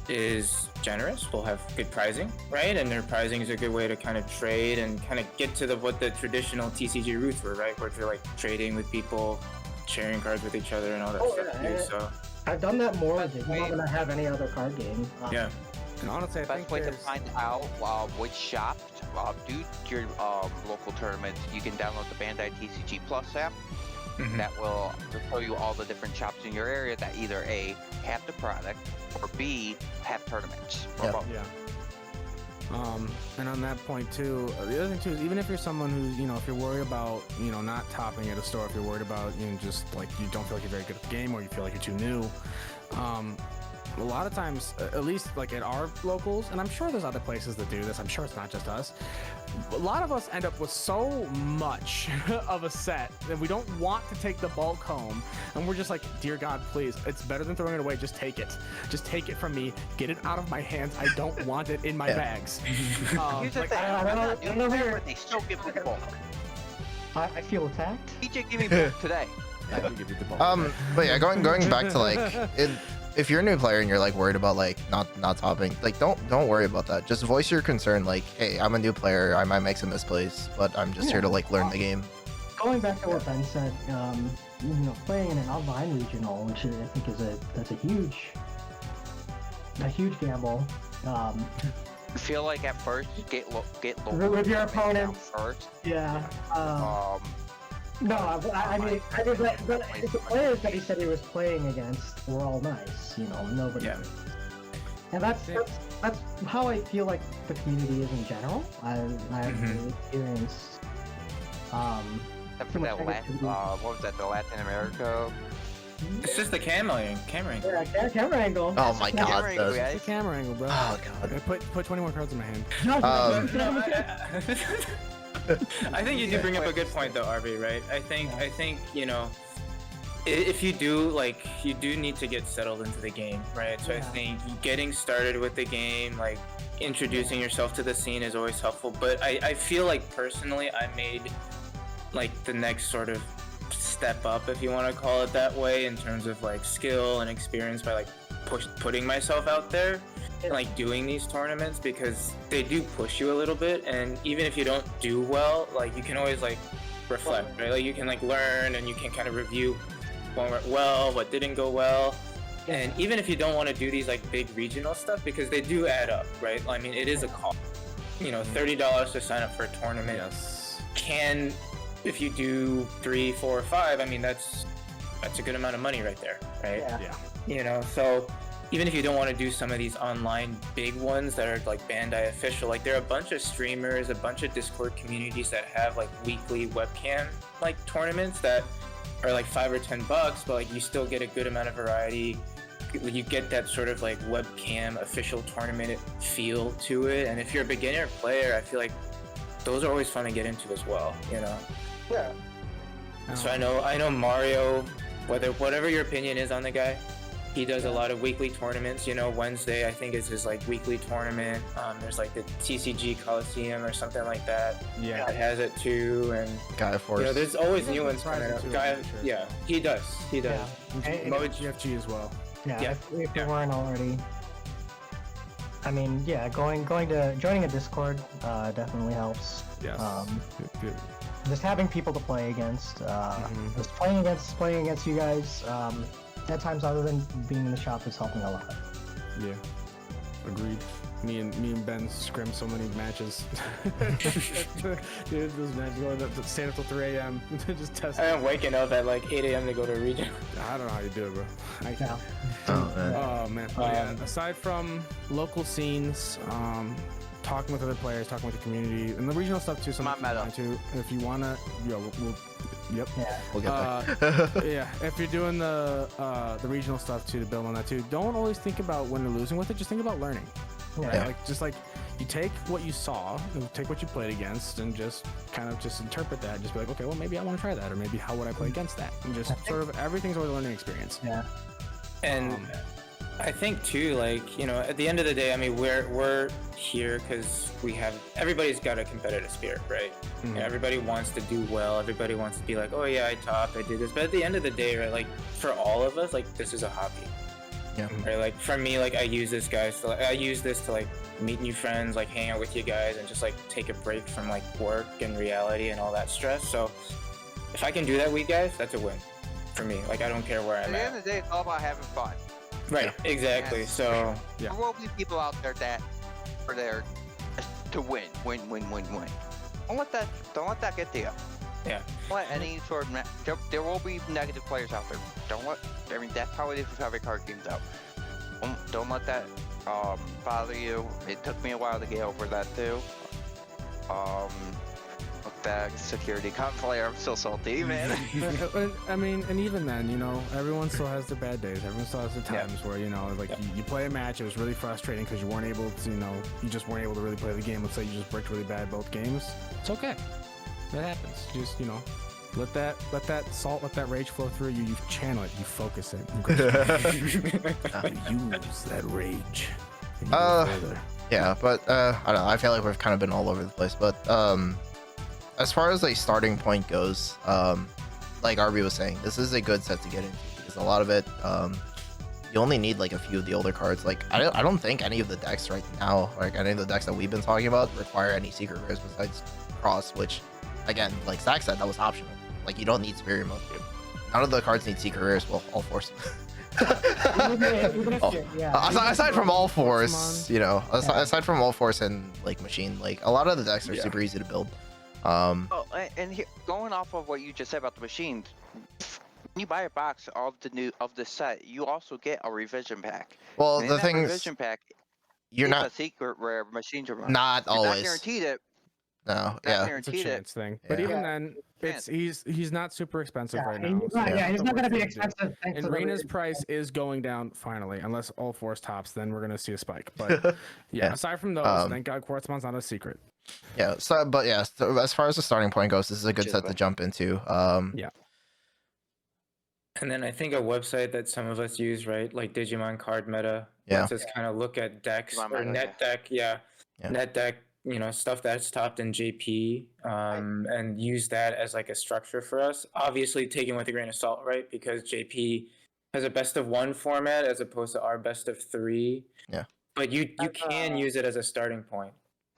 is generous, we'll have good pricing, right? And their pricing is a good way to kind of trade and kind of get to what the traditional TCG roots were, right? Where you're like trading with people, sharing cards with each other, and all that stuff too. So I've done that more with Digimon than I have any other card game. yeah. And honestly, I Best think way to there's... find out which shops do your local tournaments, you can download the Bandai TCG Plus app. Mhm. That will show you all the different shops in your area that either A, have the product, or B, have tournaments. Or Yeah. both. Yeah. And on that point too, the other thing too is even if you're someone who's, if you're worried about, not topping at a store, if you're worried about, just like you don't feel like you're very good at the game or you feel like you're too new, a lot of times, at least like at our locals, and I'm sure there's other places that do this, I'm sure it's not just us, a lot of us end up with so much of a set that we don't want to take the bulk home, and we're just like, dear God, please, it's better than throwing it away, just take it from me, get it out of my hands, I don't want it in my bags. Here's the thing, I don't know here. they still give me bulk. I feel attacked. TJ gave me bulk today. I can give you the bulk. But yeah, going back to like if you're a new player and you're like worried about like not topping, like don't worry about that. Just voice your concern, like, hey, I'm a new player, I might make some misplays, but I'm just here to like learn the game. Going back to what Ben said, playing in an online regional, which I think that's a huge gamble. I feel like at first get local With your tournaments opponents. down first. Yeah. No, I mean, the players that he said he was playing against were all nice. Nobody. Yeah. And that's how I feel like the community is in general. I haven't really experienced. Except for that what was that? The Latin America. It's just the camera angle. Yeah, camera angle. Oh my god, Camera angle, that's- It's the camera angle, bro. Oh god. Put 21 cards in my hand. I think you do bring up a good point though, RV, right? I think if you do need to get settled into the game, right? So I think getting started with the game, like introducing yourself to the scene is always helpful. But I feel like personally I made like the next sort of step up, if you want to call it that way, in terms of like skill and experience by like putting myself out there and like doing these tournaments, because they do push you a little bit, and even if you don't do well, like you can always like reflect, right? Like you can like learn and you can kind of review what went well, what didn't go well. And even if you don't want to do these like big regional stuff, because they do add up, right? I mean, it is a cost. $30 to sign up for a tournament. Yes. If you do 3, 4, 5, I mean that's a good amount of money right there, right? Yeah. So even if you don't want to do some of these online big ones that are like Bandai official, like there are a bunch of streamers, a bunch of Discord communities that have like weekly webcam like tournaments that are like $5 or $10, but like you still get a good amount of variety. you get that sort of like webcam official tournament feel to it. And if you're a beginner player, I feel like those are always fun to get into as well, you know. Yeah. So I know Mario, whatever your opinion is on the guy, he does a lot of weekly tournaments. You know, Wednesday I think is his like weekly tournament. There's like the TCG Coliseum or something like that. Yeah. That has it too, and Gaia Force. you know, there's always He new does ones coming Rising out. too, Gaia, I'm sure. yeah, he does. He does. Yeah. And- GFG as well. Yeah, Yeah. if we Yeah. weren't already. I mean, yeah, joining a Discord definitely helps. Yes. Good. Just having people to play against, just playing against you guys. At times, other than being in the shop, is helping a lot. Yeah. Agreed. Me and Ben scrim so many matches. Dude, those matches going up, staying up till 3 a.m. just test. I'm waking up at like 8 a.m. to go to region. I don't know how you do it, bro. Yeah. Oh, man. Oh man. But yeah, aside from local scenes, talking with other players, talking with the community, and the regional stuff too. My meta. Too. If you wanna, yep. Yeah. We'll get there. Yeah, if you're doing the regional stuff too, to build on that too, don't always think about winning or losing with it. Just think about learning. Yeah. Right? Like just like you take what you saw, and take what you played against, and just kind of just interpret that. Just be like, okay, well maybe I want to try that, or maybe how would I play against that? And just sort of everything's always a learning experience. Yeah. And I think too, like, you know, at the end of the day, I mean, we're here because everybody's got a competitive spirit, right? Mhm. You know, everybody wants to do well. Everybody wants to be like, oh yeah, I topped, I did this. But at the end of the day, right, like for all of us, like this is a hobby. Yeah. Right, like for me, like I use this to like meet new friends, like hang out with you guys, and just like take a break from like work and reality and all that stress. So if I can do that with you guys, that's a win for me. Like I don't care where At I'm the end at. of the day, it's all about having fun. Right, exactly. Yes. So Yeah. There will be people out there that are there to win. Don't let that get to you. yeah. Don't let any sort of there will be negative players out there. I mean that's how it is with every card games out. Don't let that bother you. It took me a while to get over that too. With that security cop player, I'm still salty, man. I mean, and even then, you know, everyone still has their bad days. Everyone still has their times where, you know, like you play a match, it was really frustrating because you weren't able to, you know, you just weren't able to really play the game. Let's say you just bricked really bad both games. It's okay. That happens. Just, you know, let that salt, let that rage flow through you. You channel it, you focus it. You use that rage. and you go further. Yeah, but I don't know. I feel like we've kind of been all over the place. But as far as like starting point goes, like Arby was saying, this is a good set to get into because a lot of it, you only need like a few of the older cards. Like I don't think any of the decks right now, like any of the decks that we've been talking about, require any secret rares besides Cross, which again, like Zach said, that was optional. Like you don't need Superior Mode. None of the cards need secret rares. Well, all fours. Aside from all fours, you know, aside from all fours and like machine, like a lot of the decks are super easy to build. Oh, and here, going off of what you just said about the machines, when you buy a box of the set, you also get a revision pack. Well, And in the that thing revision is, pack, you're it's not a secret rare machines are not You're not always. guaranteed it. No, Not yeah. It's a guaranteed it. chance thing. But Yeah. even then, he's not super expensive right now. He's so not, it's he's the not going to worst be thing to do. expensive. Thanks And to the Rena's revision. price is going down finally, unless all fours tops, then we're gonna see a spike. But yeah, aside from those, thank God Quartzmon's not a secret. Yeah. So, but yeah, so as far as the starting point goes, this is a good Which is set to what- jump into. And then I think a website that some of us use, right, like Digimon Card Meta, Yeah. lets us kind of look at decks Digimon or Meta, net deck, Yeah. net deck, you know, stuff that's topped in JP, and use that as like a structure for us. Obviously, taken with a grain of salt, right, because JP has a best of one format as opposed to our best of three. Yeah. But you can use it as a starting point.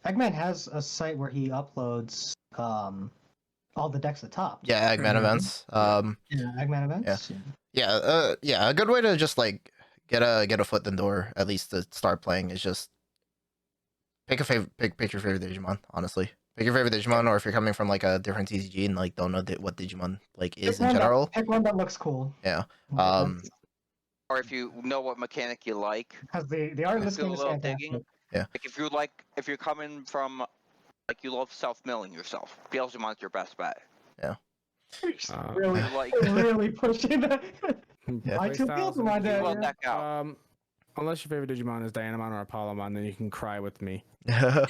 Eggman has a site where he uploads all the decks at top. Yeah, Eggman events. Yeah, Eggman events. Yeah. A good way to just like get a foot in the door, at least to start playing, is just pick your favorite Digimon. Honestly, pick your favorite Digimon, or if you're coming from like a different TCG and like don't know what Digimon like is in general. Pick one that looks cool. Yeah. Or if you know what mechanic you like, Because the art in this do a game is little fantastic. digging. Yeah. Like if you're coming from like you love self-milling yourself, Beelzemon's your best bet. Really, Like really pushing that. Yeah. I too feel for my dad. Well, deck out. Unless your favorite Digimon is Dianamon or Apollomon, then you can cry with me. if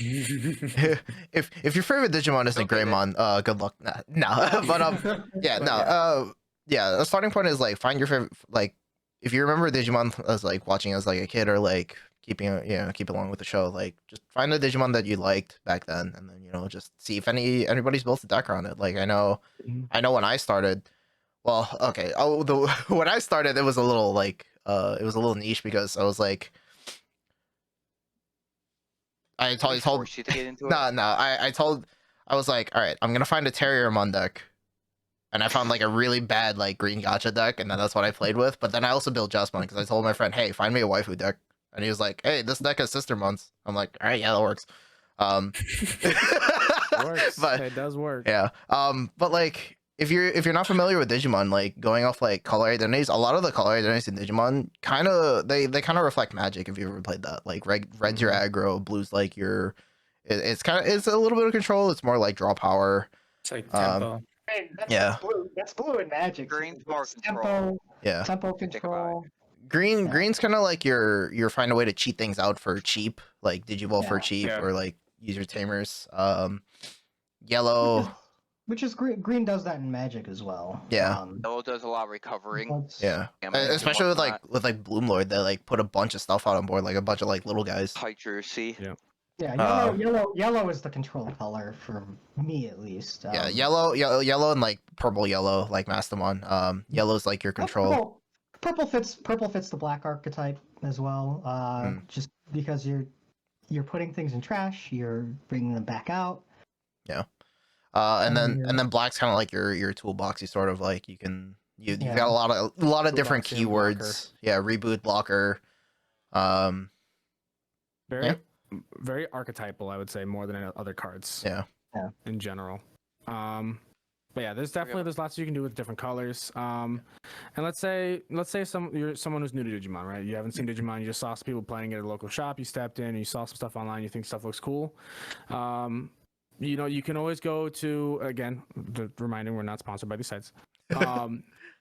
your favorite Digimon isn't Don't do Greymon, good luck. No, but yeah, But no, yeah. The starting point is like find your favorite. Like, if you remember Digimon as like watching as like a kid or like keeping keep along with the show, like just find a Digimon that you liked back then, and then just see if anybody's built a deck around it. Like I know when I started. Well, okay. Oh, when I started, it was a little like it was a little niche because I was like. I told Force you to get into it. I was like, all right, I'm gonna find a Terriermon deck, and I found like a really bad like green gacha deck, and then that's what I played with. But then I also built Justmon because I told my friend, hey, find me a waifu deck, and he was like, hey, this deck has Sistermons. I'm like, all right, yeah, that works. It works. But It does work. yeah, but like if you're not familiar with Digimon, like going off like color identities, a lot of the color identities in Digimon they kind of reflect magic. If you ever played that, like red's your aggro, blue's like your, it's a little bit of control. It's more like draw power. It's like tempo. Hey, Yeah. That's blue in Magic. Green's more tempo. control. Yeah. Tempo control. Green's kind of like you're find a way to cheat things out for cheap, like Digivolve for Yeah. cheap, Yeah. or like use your tamers. Yellow. Which is green. Green does that in Magic as well. Yeah. Yellow does a lot of recovering. That's- Yeah. damage and Especially with whatnot. like Bloomlord, that like put a bunch of stuff out on board, like a bunch of like little guys. Hydrocy. Yeah, yellow is the control color for me at least. Yeah, yellow, and like purple yellow, like Mastamon. Yellow's like your control. Purple fits the black archetype as well. Just because you're putting things in trash, you're bringing them back out. Yeah. And then black's kind of like your toolbox. You sort of like you've got a lot of different Toolbox and keywords. blocker. Yeah, reboot, blocker. Very archetypal, I would say, more than other cards. Yeah. In general. But yeah, there's lots you can do with different colors. And let's say you're someone who's new to Digimon, right? You haven't seen Digimon, you just saw some people playing it at a local shop, you stepped in and you saw some stuff online, you think stuff looks cool. You can always go to, again, reminding we're not sponsored by these sites.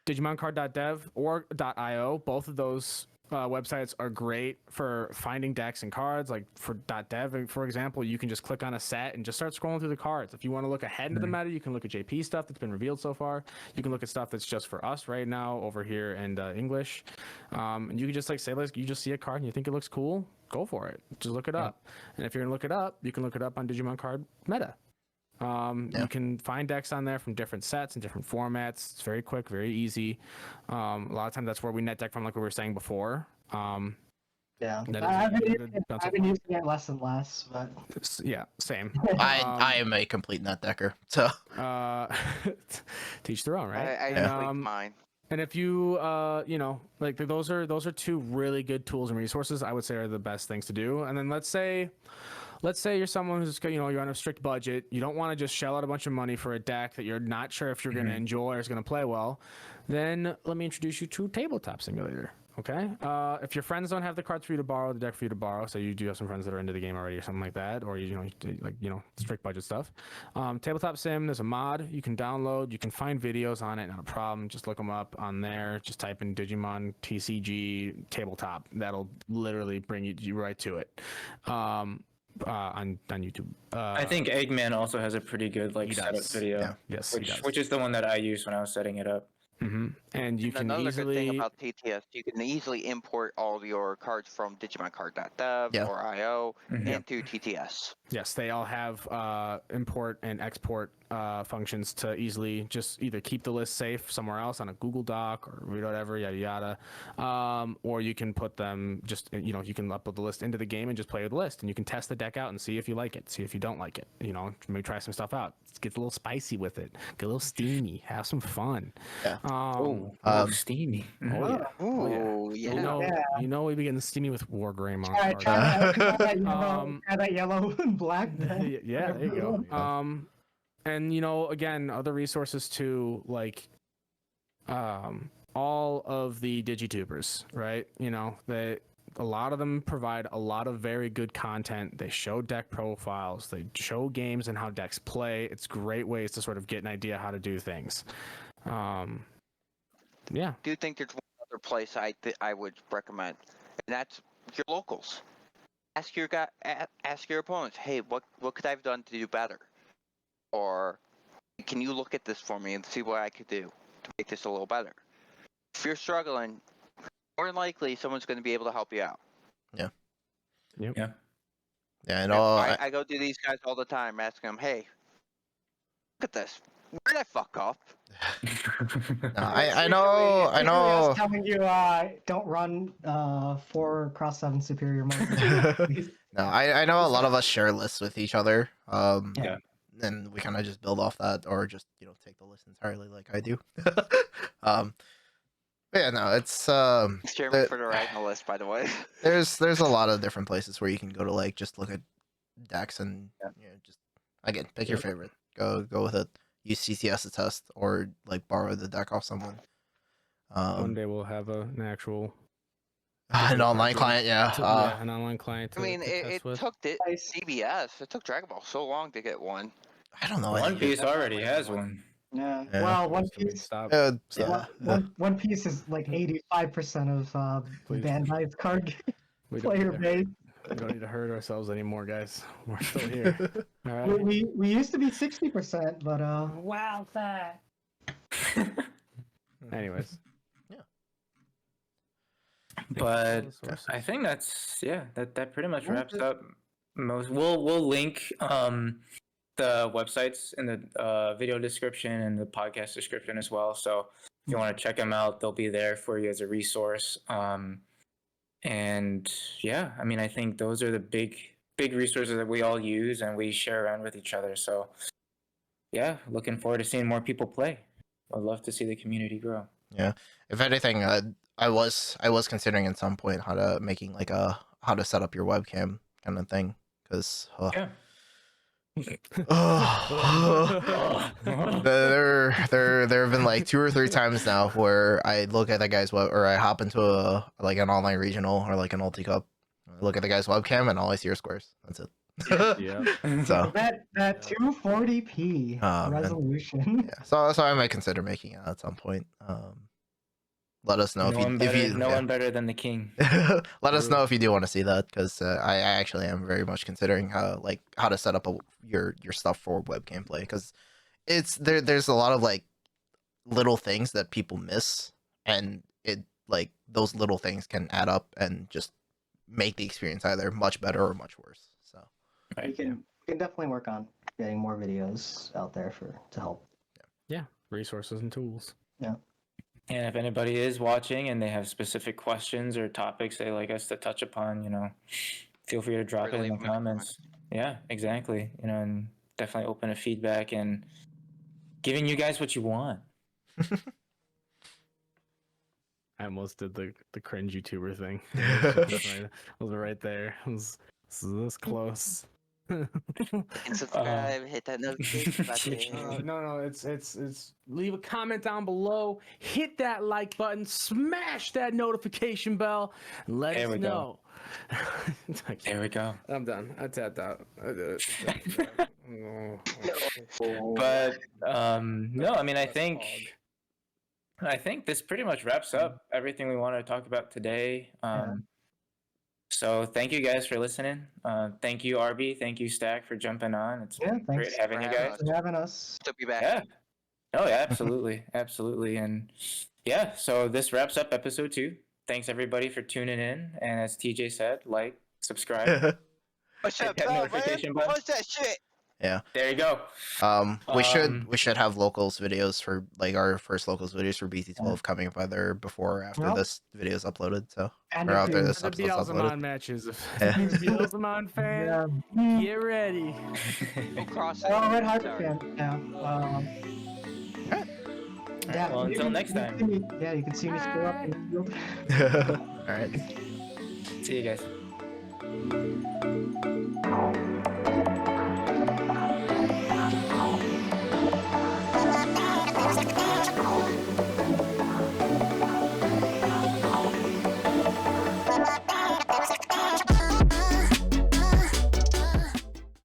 DigimonCard.dev or .io, both of those websites are great for finding decks and cards. Like for .dev, for example, you can just click on a set and just start scrolling through the cards. If you want to look ahead into the meta, you can look at JP stuff that's been revealed so far. You can look at stuff that's just for us right now over here in English. And you can just like say, you just see a card and you think it looks cool, go for it. Just look it up. And if you're gonna look it up, you can look it up on Digimon Card Meta. You can find decks on there from different sets and different formats. It's very quick, very easy. A lot of times that's where we net deck from, like we were saying before. Yeah, That I've is been using it less and less, but yeah, same. I am a complete net decker, so Teach their own, right? I like mine. And if you, like those are two really good tools and resources I would say are the best things to do. And then let's say you're someone who's, you're on a strict budget. You don't want to just shell out a bunch of money for a deck that you're not sure if you're going to enjoy or is going to play well. Then let me introduce you to Tabletop Simulator. Okay. If your friends don't have the cards for you to borrow, the deck for you to borrow, so you do have some friends that are into the game already or something like that, or strict budget stuff. Tabletop Sim, there's a mod you can download. You can find videos on it, not a problem. Just look them up on there. Just type in Digimon TCG Tabletop. That'll literally bring you right to it. On YouTube. I think Eggman also has a pretty good setup video. Yeah. Yes, which is the one that I used when I was setting it up. And you can Another easily. good thing about TTS, you can easily import all your cards from DigimonCard.dev or IO into TTS. Yes, they all have import and export functions to easily just either keep the list safe somewhere else on a Google Doc or whatever, yada yada, or you can put them just you can upload the list into the game and just play with the list, and you can test the deck out and see if you like it, see if you don't like it. Maybe try some stuff out. It gets a little spicy with it, get a little steamy, have some fun. Yeah. Steamy. Ooh, yeah. We'd be getting steamy with War Greymon. try that yellow and black. Then. Yeah, there you go. And again, other resources too, like all of the digitubers, right? A lot of them provide a lot of very good content. They show deck profiles, they show games and how decks play. It's great ways to sort of get an idea how to do things. Yeah. Do you think there's one other another place I would recommend, and that's your locals. Ask your ask your opponents, hey, what could I have done to do better, or can you look at this for me and see what I could do to make this a little better? If you're struggling, more than likely someone's going to be able to help you out. Yep. Yeah. Yeah, and all I go to these guys all the time, asking them, hey, look at this. Where did I fuck up? I know Us telling you don't run 4x7 superior monkeys. No, I know a lot of us share lists with each other. Yeah. And we kind of just build off that, or just take the list entirely, like I do. But yeah, no, it's Jeremy for the right on the list, by the way. there's a lot of different places where you can go to like just look at decks and just again pick your favorite. Go with it. Use CC as a test, or like borrow the deck off someone. One day we'll have an actual An online client, yeah. an online client. I mean, to test it with. took CBS. It took Dragon Ball so long to get one. I don't know. One Piece already has one. Yeah. Yeah. Well, One So we Piece. stop. Yeah. One Piece is like 85% of Please. Bandai's card We don't player need to- base. We don't need to hurt ourselves anymore, guys. We're still here. All right. We used to be 60%, but Wow, that. Anyways. But Sources. I think that pretty much wraps up most. We'll link the websites in the video description and the podcast description as well. So if you want to check them out, they'll be there for you as a resource. And yeah, I mean, I think those are the big resources that we all use and we share around with each other. So yeah, looking forward to seeing more people play. I'd love to see the community grow. Yeah. If anything, I was considering at some point how to set up your webcam kind of thing, because Yeah. there have been like 2 or 3 times now where I look at the guy's web, or I hop into an online regional or like an ulti cup, I look at the guy's webcam and all I see are squares. That's it. Yeah. So that 240p man. resolution. yeah, so I might consider making it at some point. Let us know No one better than the king. Let us know if you do want to see that, because I actually am very much considering how to set up your stuff for webcam play, because there's a lot of like little things that people miss, and it like those little things can add up and just make the experience either much better or much worse. So We can definitely work on getting more videos out there to help. Yeah. Resources and tools. Yeah. And if anybody is watching and they have specific questions or topics they'd like us to touch upon, feel free to drop Or it in leave the them in the comments. Yeah, exactly. And definitely open to feedback and giving you guys what you want. I almost did the cringe YouTuber thing. I was right there. I was this close. And subscribe, hit that notification button. No, it's leave a comment down below, hit that like button, smash that notification bell, and let There us we go. know. There we go. I'm done. I tapped out. But no, I mean, I think this pretty much wraps up everything we wanted to talk about today. So thank you guys for listening. Thank you, RB. Thank you, Stack, for jumping on. It's been Thanks great having you for having guys. us. for having us. To be back. Yeah. Oh, yeah, absolutely. Absolutely. And yeah, so this wraps up episode 2. Thanks, everybody, for tuning in. And as TJ said, like, subscribe. What's Hit up, that man? notification button. What's that shit? yeah. There you go. We should have locals videos for like our first locals videos for BT-12 coming up either before or after Well. this video is uploaded. So And or if after you- this The episode's Beelzemon uploaded. matches. Yeah. Beelzemon fan, get ready. Go cross it. Oh, Red Hyper Sorry. fan. Yeah. Well, until next time. You can see me screw up in the field. All right. See you guys.